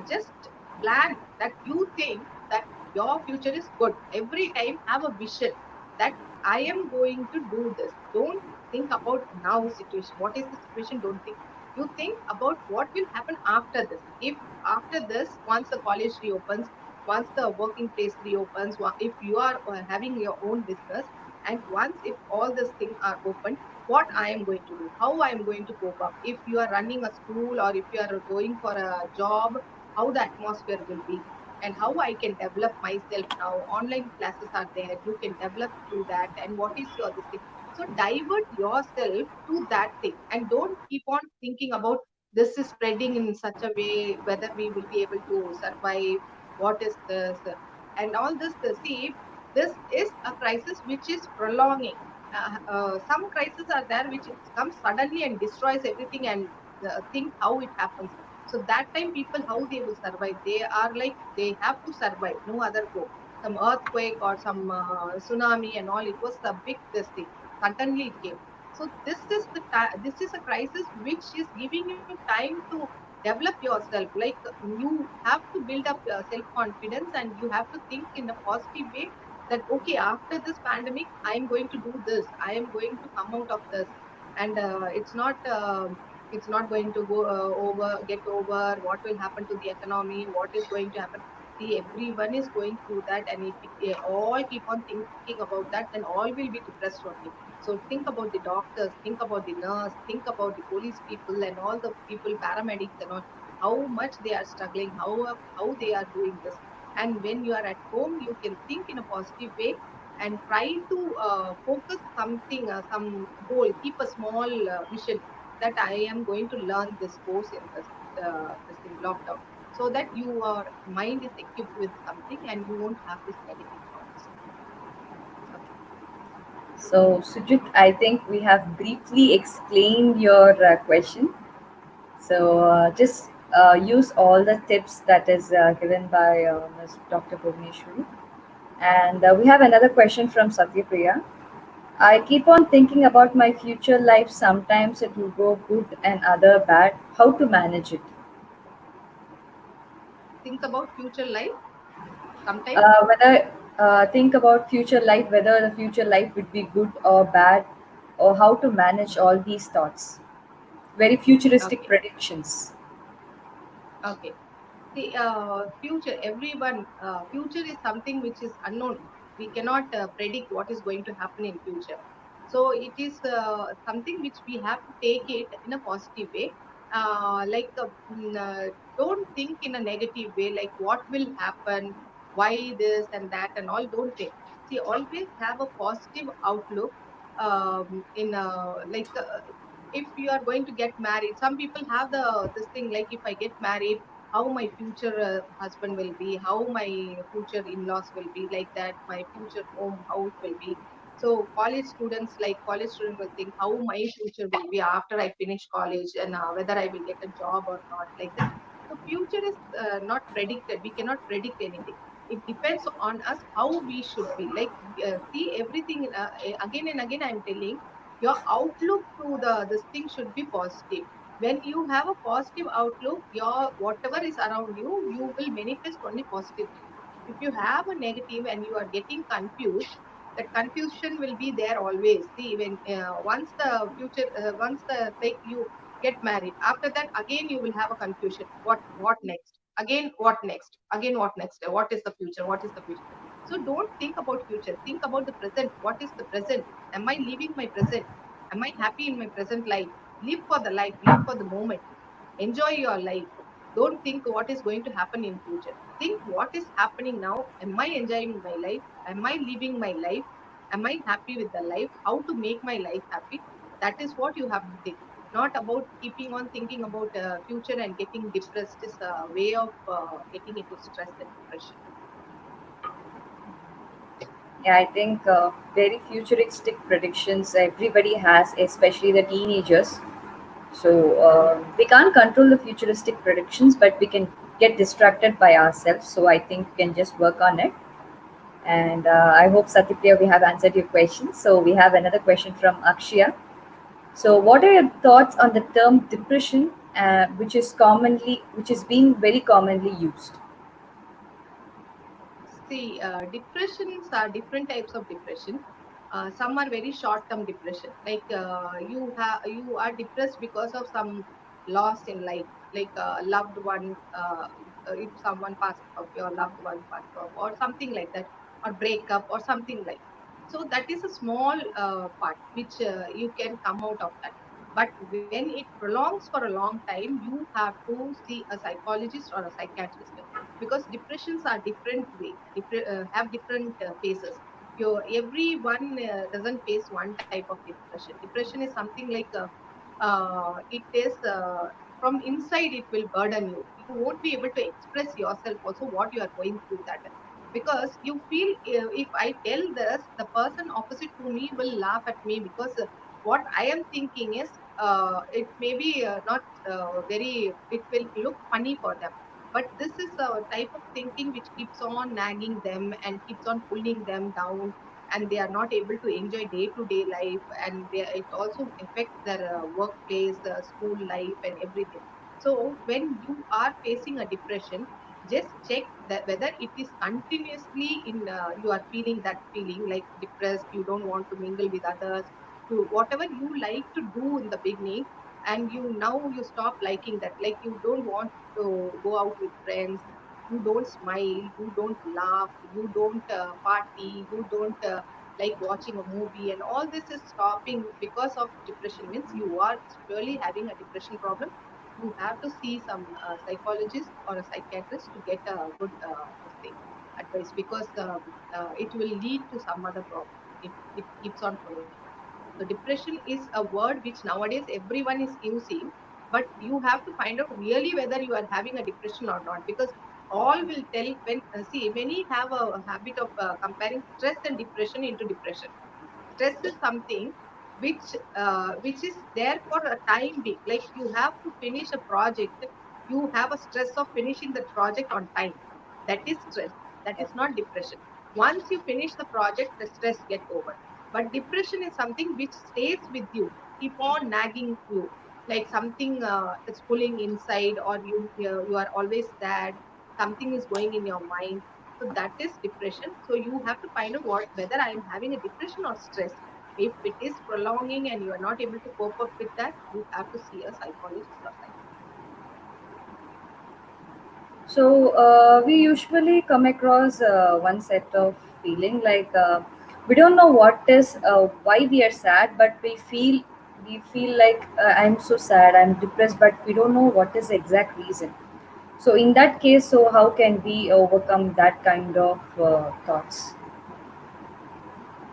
Just plan that you think that your future is good. Every time have a vision that I am going to do this. Don't think about now situation. What is the situation? Don't think. You think about what will happen after this. If after this, once the college reopens, once the working place reopens, if you are having your own business, and once if all these things are open, what I am going to do, how I am going to cope up. If you are running a school or if you are going for a job, how the atmosphere will be, and how I can develop myself. Now online classes are there, you can develop through that, and what is your this thing. So divert yourself to that thing, and don't keep on thinking about this is spreading in such a way, whether we will be able to survive, what is this, and all this. See, this is a crisis which is prolonging. Some crises are there which comes suddenly and destroys everything, and think how it happens. So that time people how they will survive, they are like they have to survive, no other go. Some earthquake or some tsunami and all, it was a big this thing. Suddenly it came. So this is a crisis which is giving you time to develop yourself. Like you have to build up self confidence, and you have to think in a positive way that okay, after this pandemic, I am going to do this. I am going to come out of this, and it's not going to go get over. What will happen to the economy? What is going to happen? See, everyone is going through that, and if we all keep on thinking about that, then all will be depressed only. So think about the doctors, think about the nurse, think about the police people and all the people, paramedics and all, how much they are struggling, how they are doing this. And when you are at home, you can think in a positive way and try to focus something, some goal, keep a small vision that I am going to learn this course in this thing, lockdown, so that your mind is equipped with something and you won't have this negative thoughts. So, Sujit, I think we have briefly explained your question. So, just use all the tips that is given by Ms. Dr. Bhuvneshwari. And we have another question from Satyapriya. I keep on thinking about my future life. Sometimes it will go good and other bad. How to manage it? Think about future life sometimes. Whether think about future life, whether the future life would be good or bad, or how to manage all these thoughts. Very futuristic Okay, predictions. okay. See, future, everyone, future is something which is unknown. We cannot predict what is going to happen in future. So it is something which we have to take it in a positive way. Like, don't think in a negative way, like what will happen, why this and that and all. Don't think. See, always have a positive outlook. In like, if you are going to get married, some people have the this thing like, if I get married, how my future husband will be, how my future in-laws will be, like that, my future home, how it will be. So college students will think how my future will be after I finish college, and whether I will get a job or not, like that. So future is not predicted. We cannot predict anything. It depends on us how we should be. Like, see everything. Again and again, I'm telling, your outlook to the this thing should be positive. When you have a positive outlook, your whatever is around you, you will manifest only positive things. If you have a negative and you are getting confused, that confusion will be there always. See, when once the like you get married, after that again you will have a confusion. What next? Again what next? Again what next? What is the future? What is the future? So don't think about future. Think about the present. What is the present? Am I living my present? Am I happy in my present life? Live for the life. Live for the moment. Enjoy your life. Don't think what is going to happen in future. Think what is happening now. Am I enjoying my life? Am I living my life? Am I happy with the life? How to make my life happy? That is what you have to think. Not about keeping on thinking about future and getting depressed is a way of getting into stress and depression. Yeah, I think very futuristic predictions everybody has, especially the teenagers. So we can't control the futuristic predictions, but we can get distracted by ourselves. So I think we can just work on it. And I hope Satyapriya, we have answered your question. So we have another question from Akshaya. So what are your thoughts on the term depression, which is being very commonly used? See, depressions are different types of depression. Some are very short-term depression, like you are depressed because of some loss in life, like a loved one. If someone passes off, your loved one passes off, or something like that, or breakup, or something like. So that is a small part which you can come out of that. But when it prolongs for a long time, you have to see a psychologist or a psychiatrist, because depressions are different way, have different phases. Everyone doesn't face one type of depression. Depression is something like it is from inside, it will burden you. You won't be able to express yourself also what you are going through that, because you feel, if I tell this, the person opposite to me will laugh at me, because what I am thinking is, it may be not very, it will look funny for them, but this is a type of thinking which keeps on nagging them and keeps on pulling them down, and they are not able to enjoy day to day life, and it also affects their workplace, school life, and everything. So when you are facing a depression, just check that whether it is continuously in you are feeling that feeling like depressed, you don't want to mingle with others, you whatever you like to do in the beginning, and you now you stop liking that, like you don't want to go out with friends, you don't smile, you don't laugh, you don't party, you don't like watching a movie, and all this is stopping because of depression, means you are surely having a depression problem. You have to see some psychologist or a psychiatrist to get a good this thing, advice, because it will lead to some other problem if it keeps on prolonging. So depression is a word which nowadays everyone is using, but you have to find out really whether you are having a depression or not, because all will tell when see, many have a habit of comparing stress and depression into depression. Stress is something which is there for a time being, like you have to finish a project, you have a stress of finishing the project on time, that is stress, that is not depression. Once you finish the project, the stress get over. But depression is something which stays with you, keep on nagging you, like something is pulling inside, or you are always sad, something is going in your mind. So that is depression. So you have to find out what whether I am having a depression or stress. If it is prolonging and you are not able to cope up with that, you have to see a psychologist or psychiatrist. So we usually come across one set of feeling like we don't know what is why we are sad, but we feel like I'm so sad, I'm depressed, but we don't know what is the exact reason. So in that case, so how can we overcome that kind of thoughts?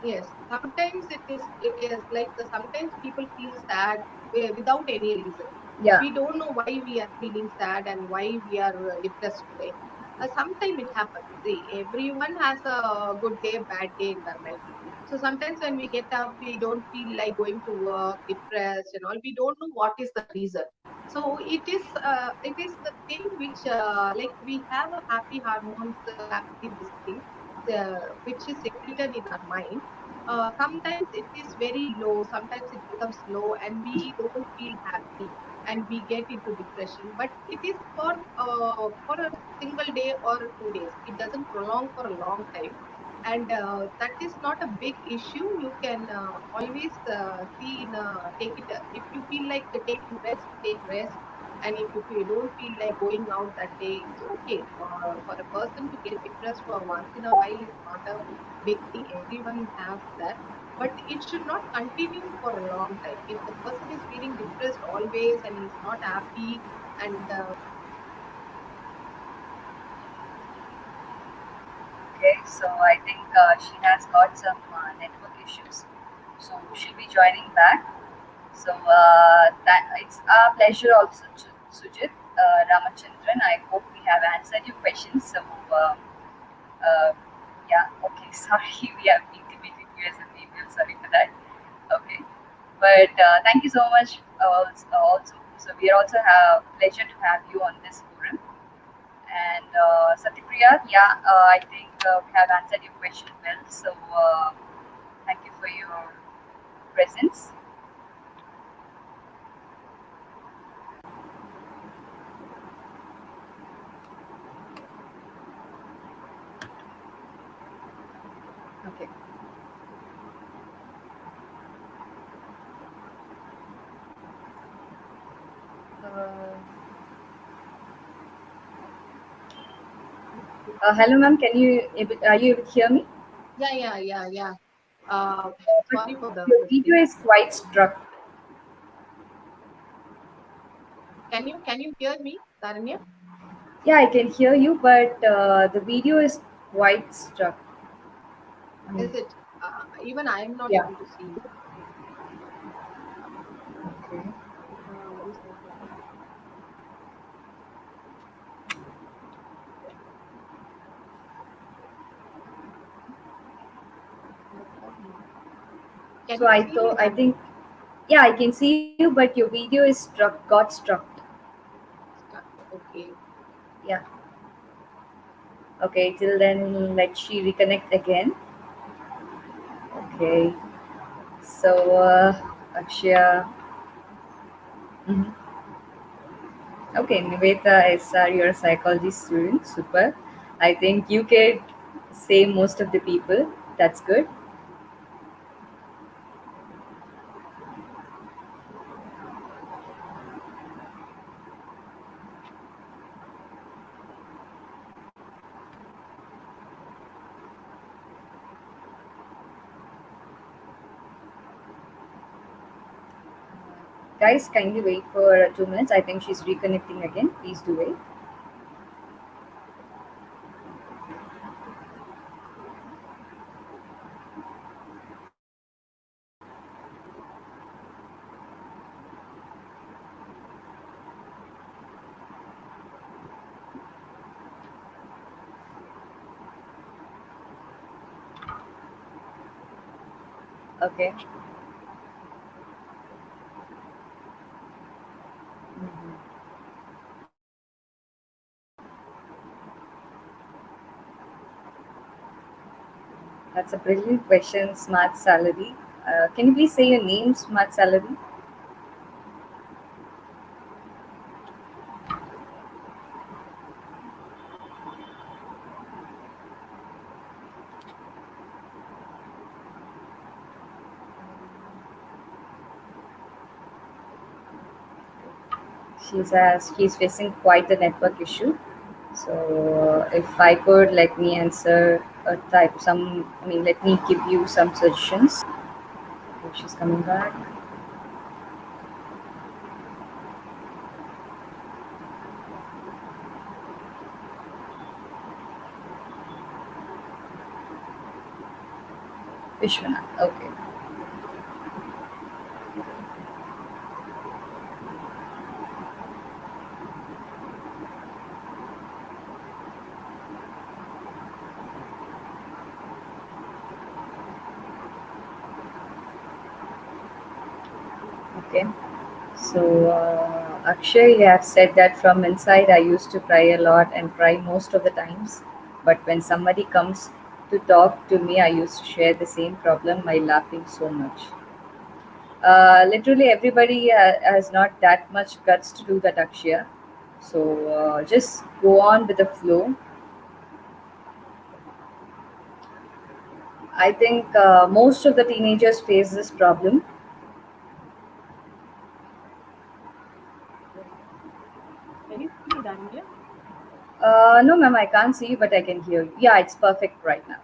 Yes, sometimes it is like sometimes people feel sad without any reason. Yeah. We don't know why we are feeling sad and why we are depressed today. Sometimes it happens. See, everyone has a good day, bad day in their life. So sometimes when we get up, we don't feel like going to work, depressed and all. We don't know what is the reason. So it is the thing which like we have a happy hormones, happy this thing, which is secreted in our mind. Sometimes it is very low, sometimes it becomes low, and we don't feel happy, and we get into depression. But it is for a single day or 2 days. It doesn't prolong for a long time, and that is not a big issue. You can always see in take it. If you feel like taking rest, take rest. And if you don't feel like going out that day, it's okay. For a person to get depressed for once in a while is not a big thing. Everyone has that. But it should not continue for a long time. If the person is feeling depressed always and he's not happy, and Okay, so I think she has got some network issues. So she'll be joining back. So that it's our pleasure also, Sujit Ramachandran. I hope we have answered your questions. So uh, yeah, okay. Sorry, we have intimated you as a female. Sorry for that. Okay, but thank you so much. Also, so we also have pleasure to have you on this forum. And Satyapriya, yeah, I think we have answered your question well. So thank you for your presence. Okay. Uh, hello, ma'am. Are you able to hear me? yeah, yeah, yeah, yeah. Uh, But Sorry for the your this video thing. is quite struck. Can you hear me, Taranya? Yeah, I can hear you, but the video is quite struck. I mean, Is it? Even I am not yeah. able to see you. Okay. What is happening? Can So you I see me, thought, I Taranya? think, yeah, I can see you, but your video is struck, got struck. Stuck. Okay. Yeah. Okay, till then, let she reconnect again. Okay. So, Akshaya. Mhm. Okay, Niveta SR, you're a psychology student. Super. I think you could say most of the people. That's good. Guys, kindly wait for 2 minutes. I think she's reconnecting again. Please do wait. Okay. Mhm. That's a brilliant question, Smart Salary. Can you please say your name, Smart Salary? She's facing quite a network issue. So if I could, let me answer type some. I mean, let me give you some suggestions. If she's coming back, Vishwanath. Okay, okay. So Akshay, you have said that from inside I used to cry a lot and cry most of the times, but when somebody comes to talk to me, I used to share the same problem by laughing so much. Literally everybody has not that much guts to do that, Akshaya. So just go on with the flow. I think most of the teenagers face this problem. Can you see me, Daniel? No, ma'am, I can't see you, but I can hear you. Yeah, it's perfect right now.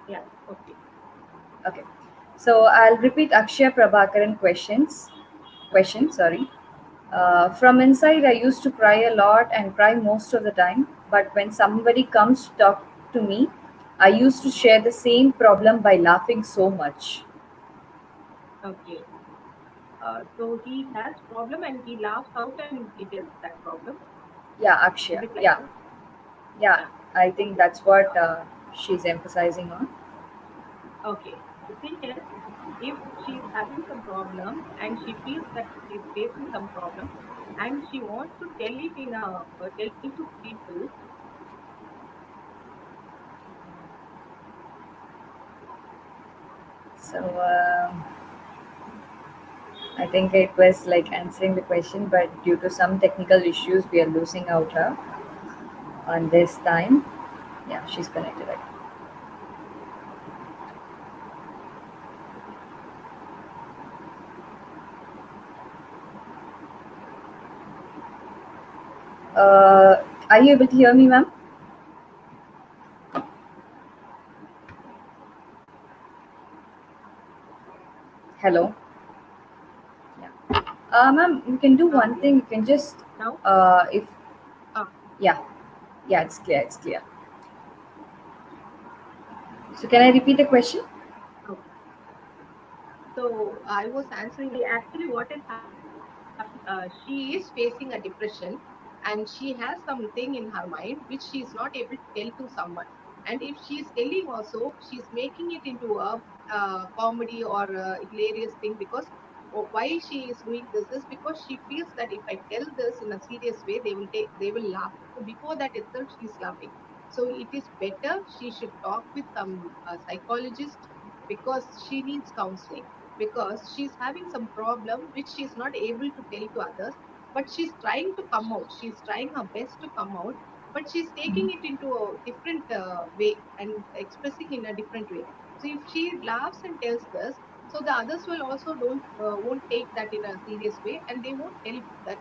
Yeah. Okay. Okay. So I'll repeat Akshay Prabhakaran questions. Question, sorry. From inside, I used to cry a lot and cry most of the time. But when somebody comes to talk to me, I used to share the same problem by laughing so much. Okay. So he has problem and he laughs out and he tells that problem. Yeah, Is Akshay. it like Yeah, that? yeah. Yeah. I think Okay. that's what she's emphasizing on. Okay. The thing is, if she's having some problem and she feels that she's facing some problem and she wants to tell it in a tell it to people. So I think it was like answering the question, but due to some technical issues, we are losing out her on this time. Yeah, she's connected again. Are you able to hear me, ma'am? Hello. Yeah. Ma'am, you can do one Yes. thing. You can just, Now. if Uh, yeah, yeah, it's clear. It's clear. So can I repeat the question? okay. So I was answering. Actually, what is happening? She is facing a depression, and she has something in her mind which she is not able to tell to someone. And if she is telling also, she's making it into a comedy or a hilarious thing because why she is doing this is because she feels that if I tell this in a serious way, they will laugh. So before that itself, she's laughing. So it is better she should talk with some psychologist because she needs counseling, because she's having some problem which she's not able to tell to others, but she's trying to come out. She's trying her best to come out, but she's taking it into a different way and expressing in a different way. So if she laughs and tells this, so the others will also don't won't take that in a serious way, and they won't help that.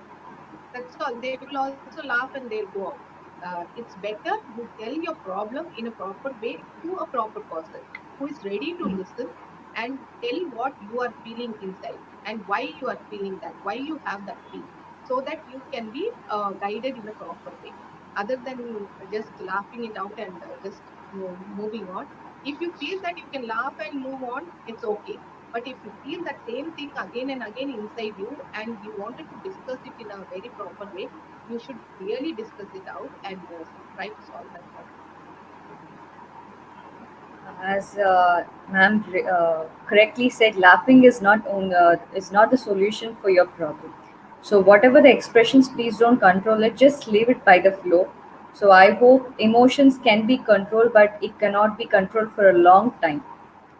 That's all. They will also laugh and they'll go out. It's better you tell your problem in a proper way to a proper person who is ready to listen and tell what you are feeling inside and why you are feeling that, why you have that feel, so that you can be guided in a proper way. Other than just laughing it out and just moving on. If you feel that you can laugh and move on, it's okay. But if you feel that same thing again and again inside you and you wanted to discuss it in a very proper way, you should really discuss it out and try to solve that problem. As ma'am correctly said, laughing is not the solution for your problem. So whatever the expressions, please don't control it. Just leave it by the flow. So I hope emotions can be controlled, but it cannot be controlled for a long time.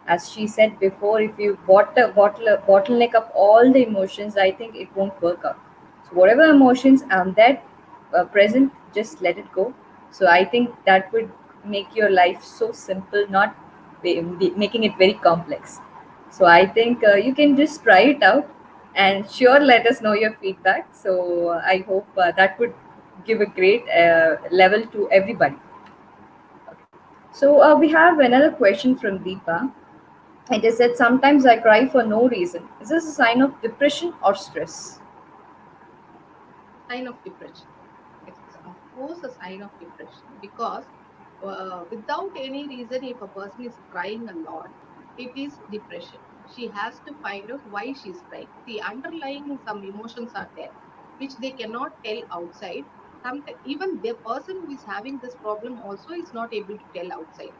As she said before, if you bottleneck up all the emotions, I think it won't work out. So whatever emotions are there present, just let it go. So I think that would make your life so simple, not making it very complex. So I think you can just try it out, and sure, let us know your feedback. So I hope that would give a great level to everybody. So we have another question from Deepa. It is said, sometimes I cry for no reason. Is this a sign of depression or stress? Sign of depression. It's of course a sign of depression because without any reason, if a person is crying a lot, it is depression. She has to find out why she's crying. The underlying some emotions are there, which they cannot tell outside. Even the person who is having this problem also is not able to tell outside.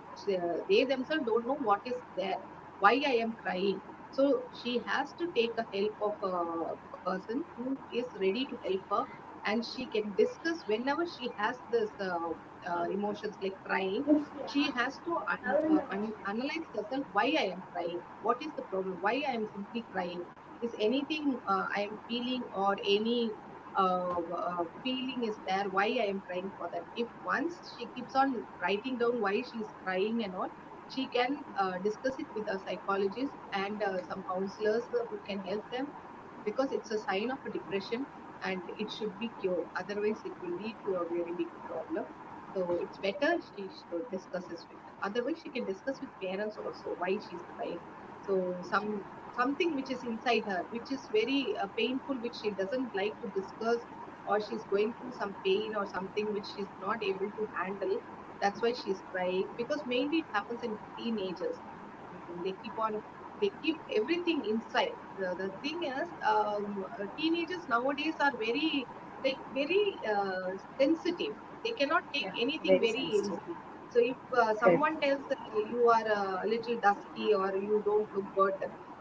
They themselves don't know what is there, why I am crying. So she has to take a help of a person who is ready to help her, and she can discuss whenever she has this emotions like crying. She has to analyze herself, why I am crying, what is the problem, why I am simply crying, is anything I am feeling or any feeling is there, why I am crying for that. If once she keeps on writing down why she is crying and all, she can discuss it with a psychologist and some counselors who can help them, because it's a sign of a depression and it should be cured. Otherwise, it will lead to a very big problem. So it's better she should discuss this with. Otherwise, she can discuss with parents also why she's crying. So something which is inside her, which is very painful, which she doesn't like to discuss, or she's going through some pain or something which she's not able to handle. That's why she's crying. Because mainly it happens in teenagers. They keep everything inside. The thing is, teenagers nowadays are very sensitive. They cannot take Yeah, anything very very sensitive. easily. So if Correct. someone tells that you are a little dusky or you don't look good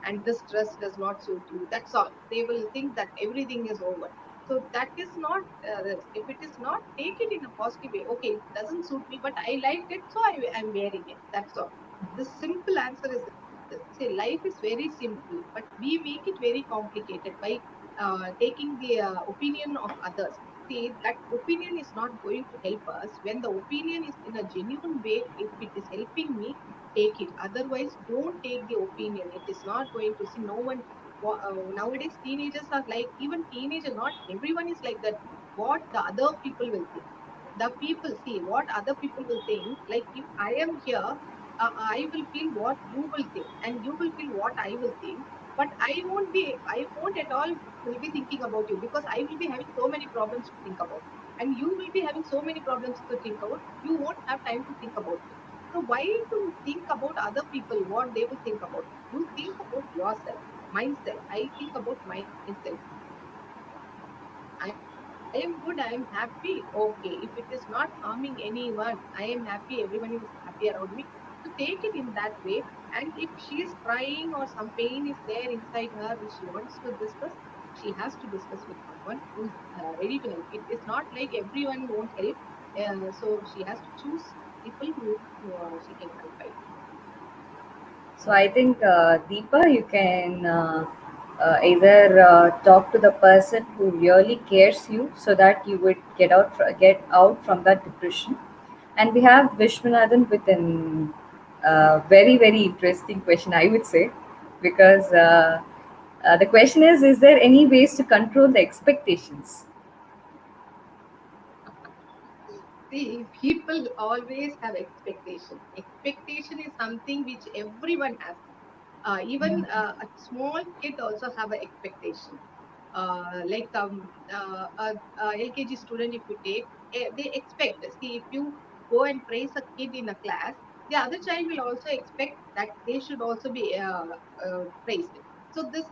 and this dress does not suit you, that's all. They will think that everything is over. So that is not this. If it is not, take it in a positive way. Okay, it doesn't suit me, but I liked it, so I'm wearing it. That's all. The simple answer is this. See, life is very simple, but we make it very complicated by taking the opinion of others. See, that opinion is not going to help us. When the opinion is in a genuine way, if it is helping me, take it. Otherwise, don't take the opinion. It is not going to see. No one nowadays teenagers are like, even teenager. Not everyone is like that. What the other people will think. The people see what other people will think. Like if I am here, I will feel what you will think, and you will feel what I will think. But I won't at all will be thinking about you, because I will be having so many problems to think about, and you will be having so many problems to think about. You won't have time to think about me. So why to think about other people, what they will think about you? You think about yourself, myself. I think about myself. I am good, I am happy. Okay. If it is not harming anyone, I am happy, everyone is happy around me. So take it in that way. And if she is crying or some pain is there inside her which she wants to discuss, she has to discuss with someone who is ready to help. It is not like everyone won't help. So she has to choose people who she can confide. So I think, Deepa, you can either talk to the person who really cares you, so that you would get out from that depression. And we have Vishwanathan with an very interesting question, I would say, because the question is there any ways to control the expectations? See, people always have expectation. Expectation is something which everyone has. Even a small kid also have an expectation. Like a LKG student, if you take, they expect. See, if you go and praise a kid in a class, the other child will also expect that they should also be praised. So this,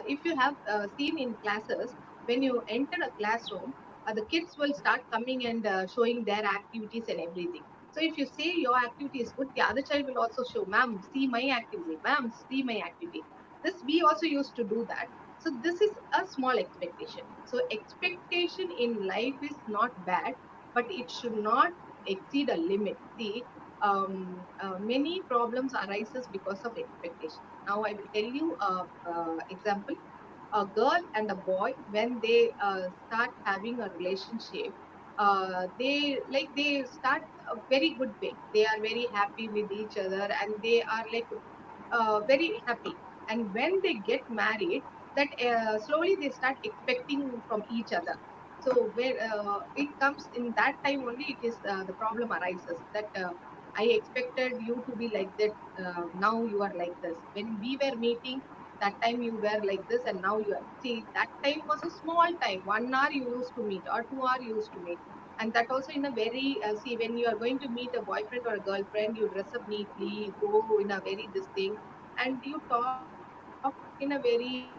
if you have seen in classes, when you enter a classroom, the kids will start coming and showing their activities and everything. So if you say your activity is good, the other child will also show, ma'am, see my activity, ma'am, see my activity. This we also used to do that. So this is a small expectation. So expectation in life is not bad, but it should not exceed a limit. See, many problems arises because of expectation. Now I will tell you a example. A girl and a boy, when they start having a relationship, they start a very good way. They are very happy with each other, and they are like very happy. And when they get married, that slowly they start expecting from each other. So where it comes in that time only, it is the problem arises that I expected you to be like that. Now you are like this. When we were meeting, that time you were like this, and now you are. See, that time was a small time. 1 hour you used to meet, or 2 hour you used to meet, and that also in a very see, when you are going to meet a boyfriend or a girlfriend, you dress up neatly, you go in a very this thing, and you talk in a very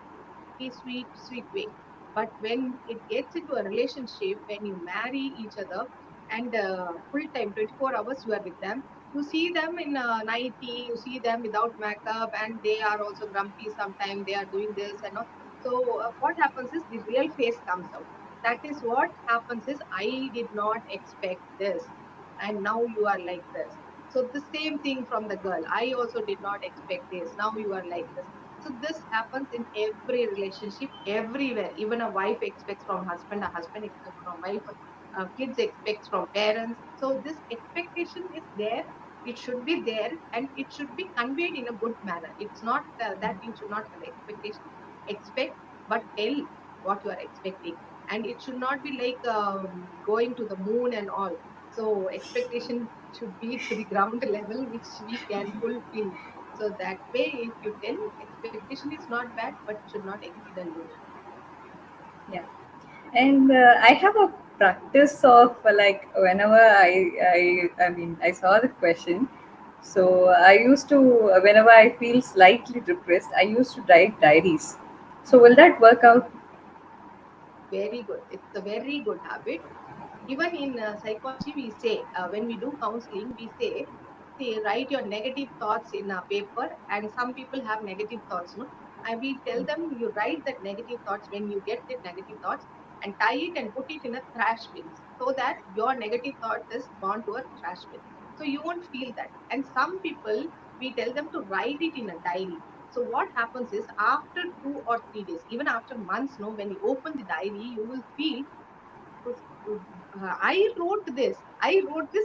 sweet way. But when it gets into a relationship, when you marry each other, and full time 24 hours you are with them, you see them in nighty, you see them without makeup, and they are also grumpy sometimes, they are doing this and all. So what happens is the real face comes out. That is what happens is, I did not expect this, and now you are like this. So the same thing from the girl. I also did not expect this. Now you are like this. So this happens in every relationship, everywhere. Even a wife expects from husband, a husband expects from wife, kids expects from parents. So this expectation is there. It should be there, and it should be conveyed in a good manner. It's not that you should not have expectation. Expect, but tell what you are expecting, and it should not be like going to the moon and all. So expectation should be to the ground level, which we can fulfill. So that way, if you tell, expectation is not bad, but should not exceed a limit. Yeah. And I have a practice of like whenever I saw the question. So I used to, whenever I feel slightly depressed, I used to write diaries. So will that work out? Very good. It's a very good habit. Even in psychology, we say, when we do counseling, we say, write your negative thoughts in a paper. And some people have negative thoughts, no? And we tell them, you write that negative thoughts when you get the negative thoughts, and tie it and put it in a trash bin, so that your negative thought is gone to a trash bin. So you won't feel that. And some people, we tell them to write it in a diary. So what happens is, after 2 or 3 days, even after months, no, when you open the diary, you will feel, I wrote this,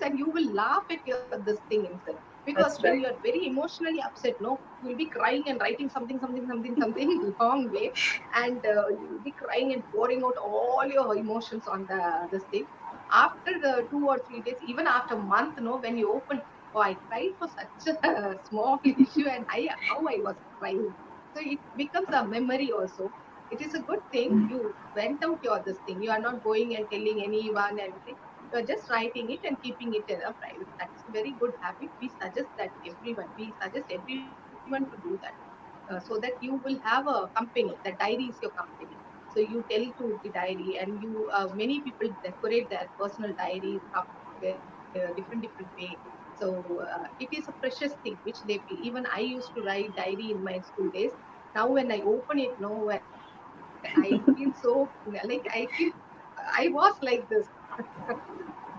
and you will laugh at your this thing inside. Because when That's you are right. very emotionally upset, no, you will be crying and writing something long way, and you will be crying and pouring out all your emotions on the this thing. After the 2 or 3 days, even after a month, no, when you open, oh, I cried for such a small issue, and I how I was crying. So it becomes a memory also. It is a good thing. You went out your this thing. You are not going and telling anyone everything. You are just writing it and keeping it in a private. That is a very good habit. We suggest that everyone. We suggest everyone to do that, so that you will have a company. The diary is your company. So you tell to the diary, and you many people decorate their personal diaries of different way. So it is a precious thing which they feel. Even I used to write diary in my school days. Now when I open it, no, I feel so like I was like this.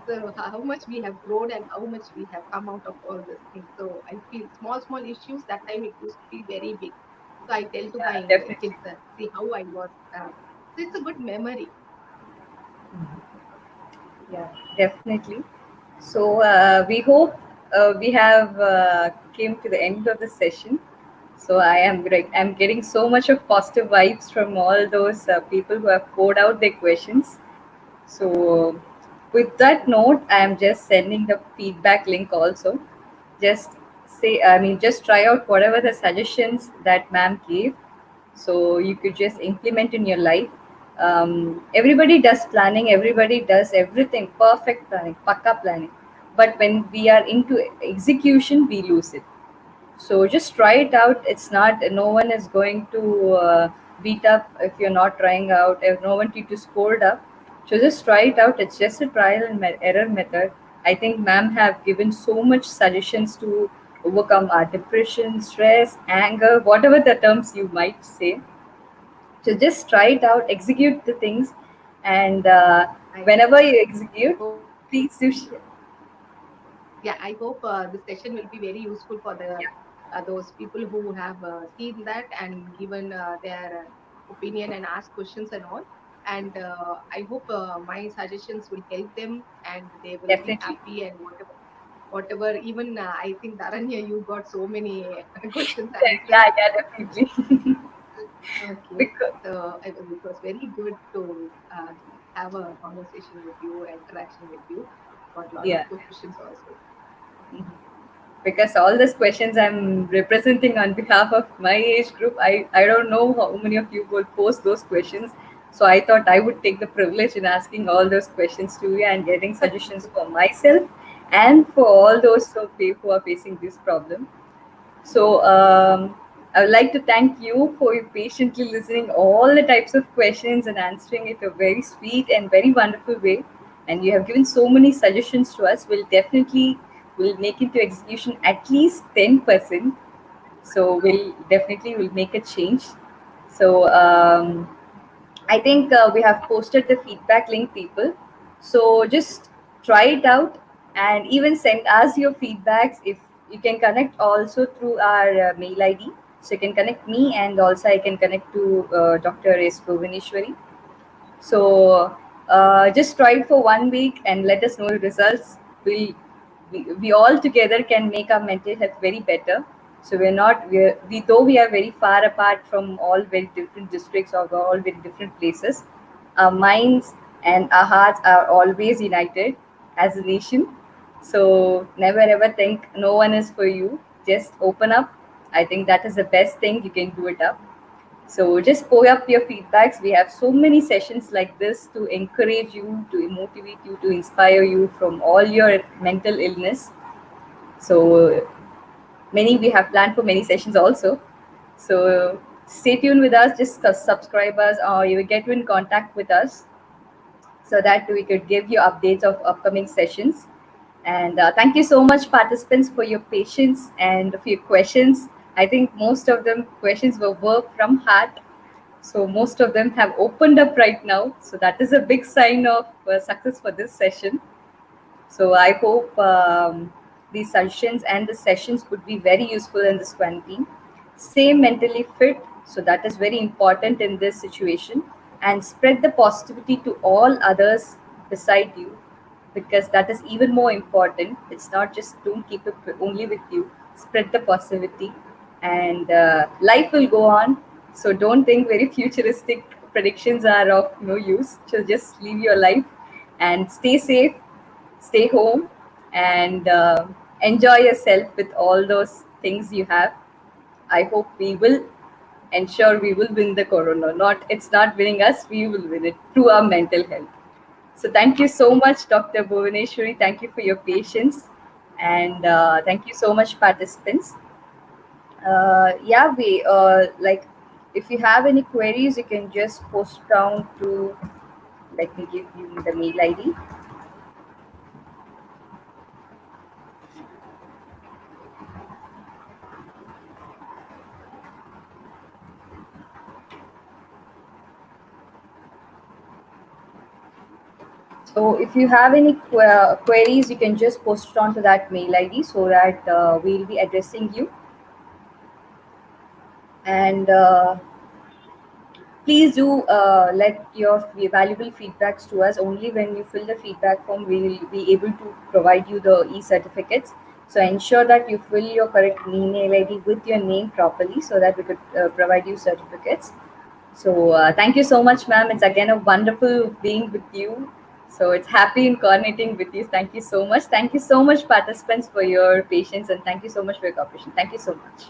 So how much we have grown and how much we have come out of all these things. So I feel small, small issues that time it used to be very big. So I tell to my Yeah, definitely. kids, see how I was. So it's a good memory. Yeah, definitely. So we hope we have came to the end of the session. So I am great. I'm getting so much of positive vibes from all those people who have poured out their questions. So, with that note, I am just sending the feedback link also. Just just try out whatever the suggestions that ma'am gave. So, you could just implement in your life. Everybody does planning, everybody does everything, perfect planning, pakka planning. But when we are into execution, we lose it. So just try it out. It's not, no one is going to beat up if you're not trying out, if no one to scold up. So just try it out. It's just a trial and error method. I think ma'am have given so much suggestions to overcome our depression, stress, anger, whatever the terms you might say. So just try it out, execute the things, and I whenever you hope, execute, please do share. yeah, I hope this session will be very useful for the Yeah, those people who have seen that and given their opinion and asked questions and all. And I hope my suggestions will help them and they will be definitely. happy and whatever. Even I think Dharanya, you got so many questions answered. Yeah, yeah, definitely. Okay, because so it was very good to have a conversation with you, interaction with you. Got a lot of yeah. questions also. Because all these questions I'm representing on behalf of my age group, I don't know how many of you will post those questions. So I thought I would take the privilege in asking all those questions to you and getting suggestions for myself and for all those who are facing this problem. So I would like to thank you for your patiently listening all the types of questions and answering it a very sweet and very wonderful way. And you have given so many suggestions to us. We'll definitely will make into execution at least 10%. So we'll definitely will make a change. So I think we have posted the feedback link, people. So just try it out and even send us your feedbacks. If you can connect also through our mail ID, so you can connect me and also I can connect to Dr. S. Bhuvaneshwari. So just try it for 1 week and let us know the results. We all together can make our mental health very better. So we're not we though we are very far apart from all very different districts or all very different places, our minds and our hearts are always united as a nation. So never ever think no one is for you. Just open up. I think that is the best thing you can do it up. So just pour up your feedbacks. We have so many sessions like this to encourage you, to motivate you, to inspire you from all your mental illness. So many we have planned for many sessions also. So stay tuned with us. Just subscribe us, or you will get in contact with us so that we could give you updates of upcoming sessions. And thank you so much, participants, for your patience and for your questions. I think most of them questions were work from heart, so most of them have opened up right now. So that is a big sign of success for this session. So I hope these suggestions and the sessions would be very useful in this quarantine. Stay mentally fit. So that is very important in this situation. And spread the positivity to all others beside you, because that is even more important. It's not just don't keep it only with you. Spread the positivity, and life will go on. So don't think very futuristic predictions are of no use. So just live your life and stay safe, stay home, and enjoy yourself with all those things you have. I hope we will ensure we will win the corona. Not it's not winning us, we will win it through our mental health. So thank you so much, Dr. Bhuvaneshwari. Thank you for your patience, and thank you so much, participants. Yeah, we like if you have any queries, you can just post down to. Let me give you the mail ID. So if you have any queries, you can just post it onto that mail ID so that we'll be addressing you. And please do let your valuable feedbacks to us. Only when you fill the feedback form, we will be able to provide you the e-certificates. So ensure that you fill your correct email ID with your name properly so that we could provide you certificates. So thank you so much, ma'am. It's again a wonderful being with you. So it's happy in coordinating with you. Thank you so much. Thank you so much, participants, for your patience, and thank you so much for your cooperation. Thank you so much.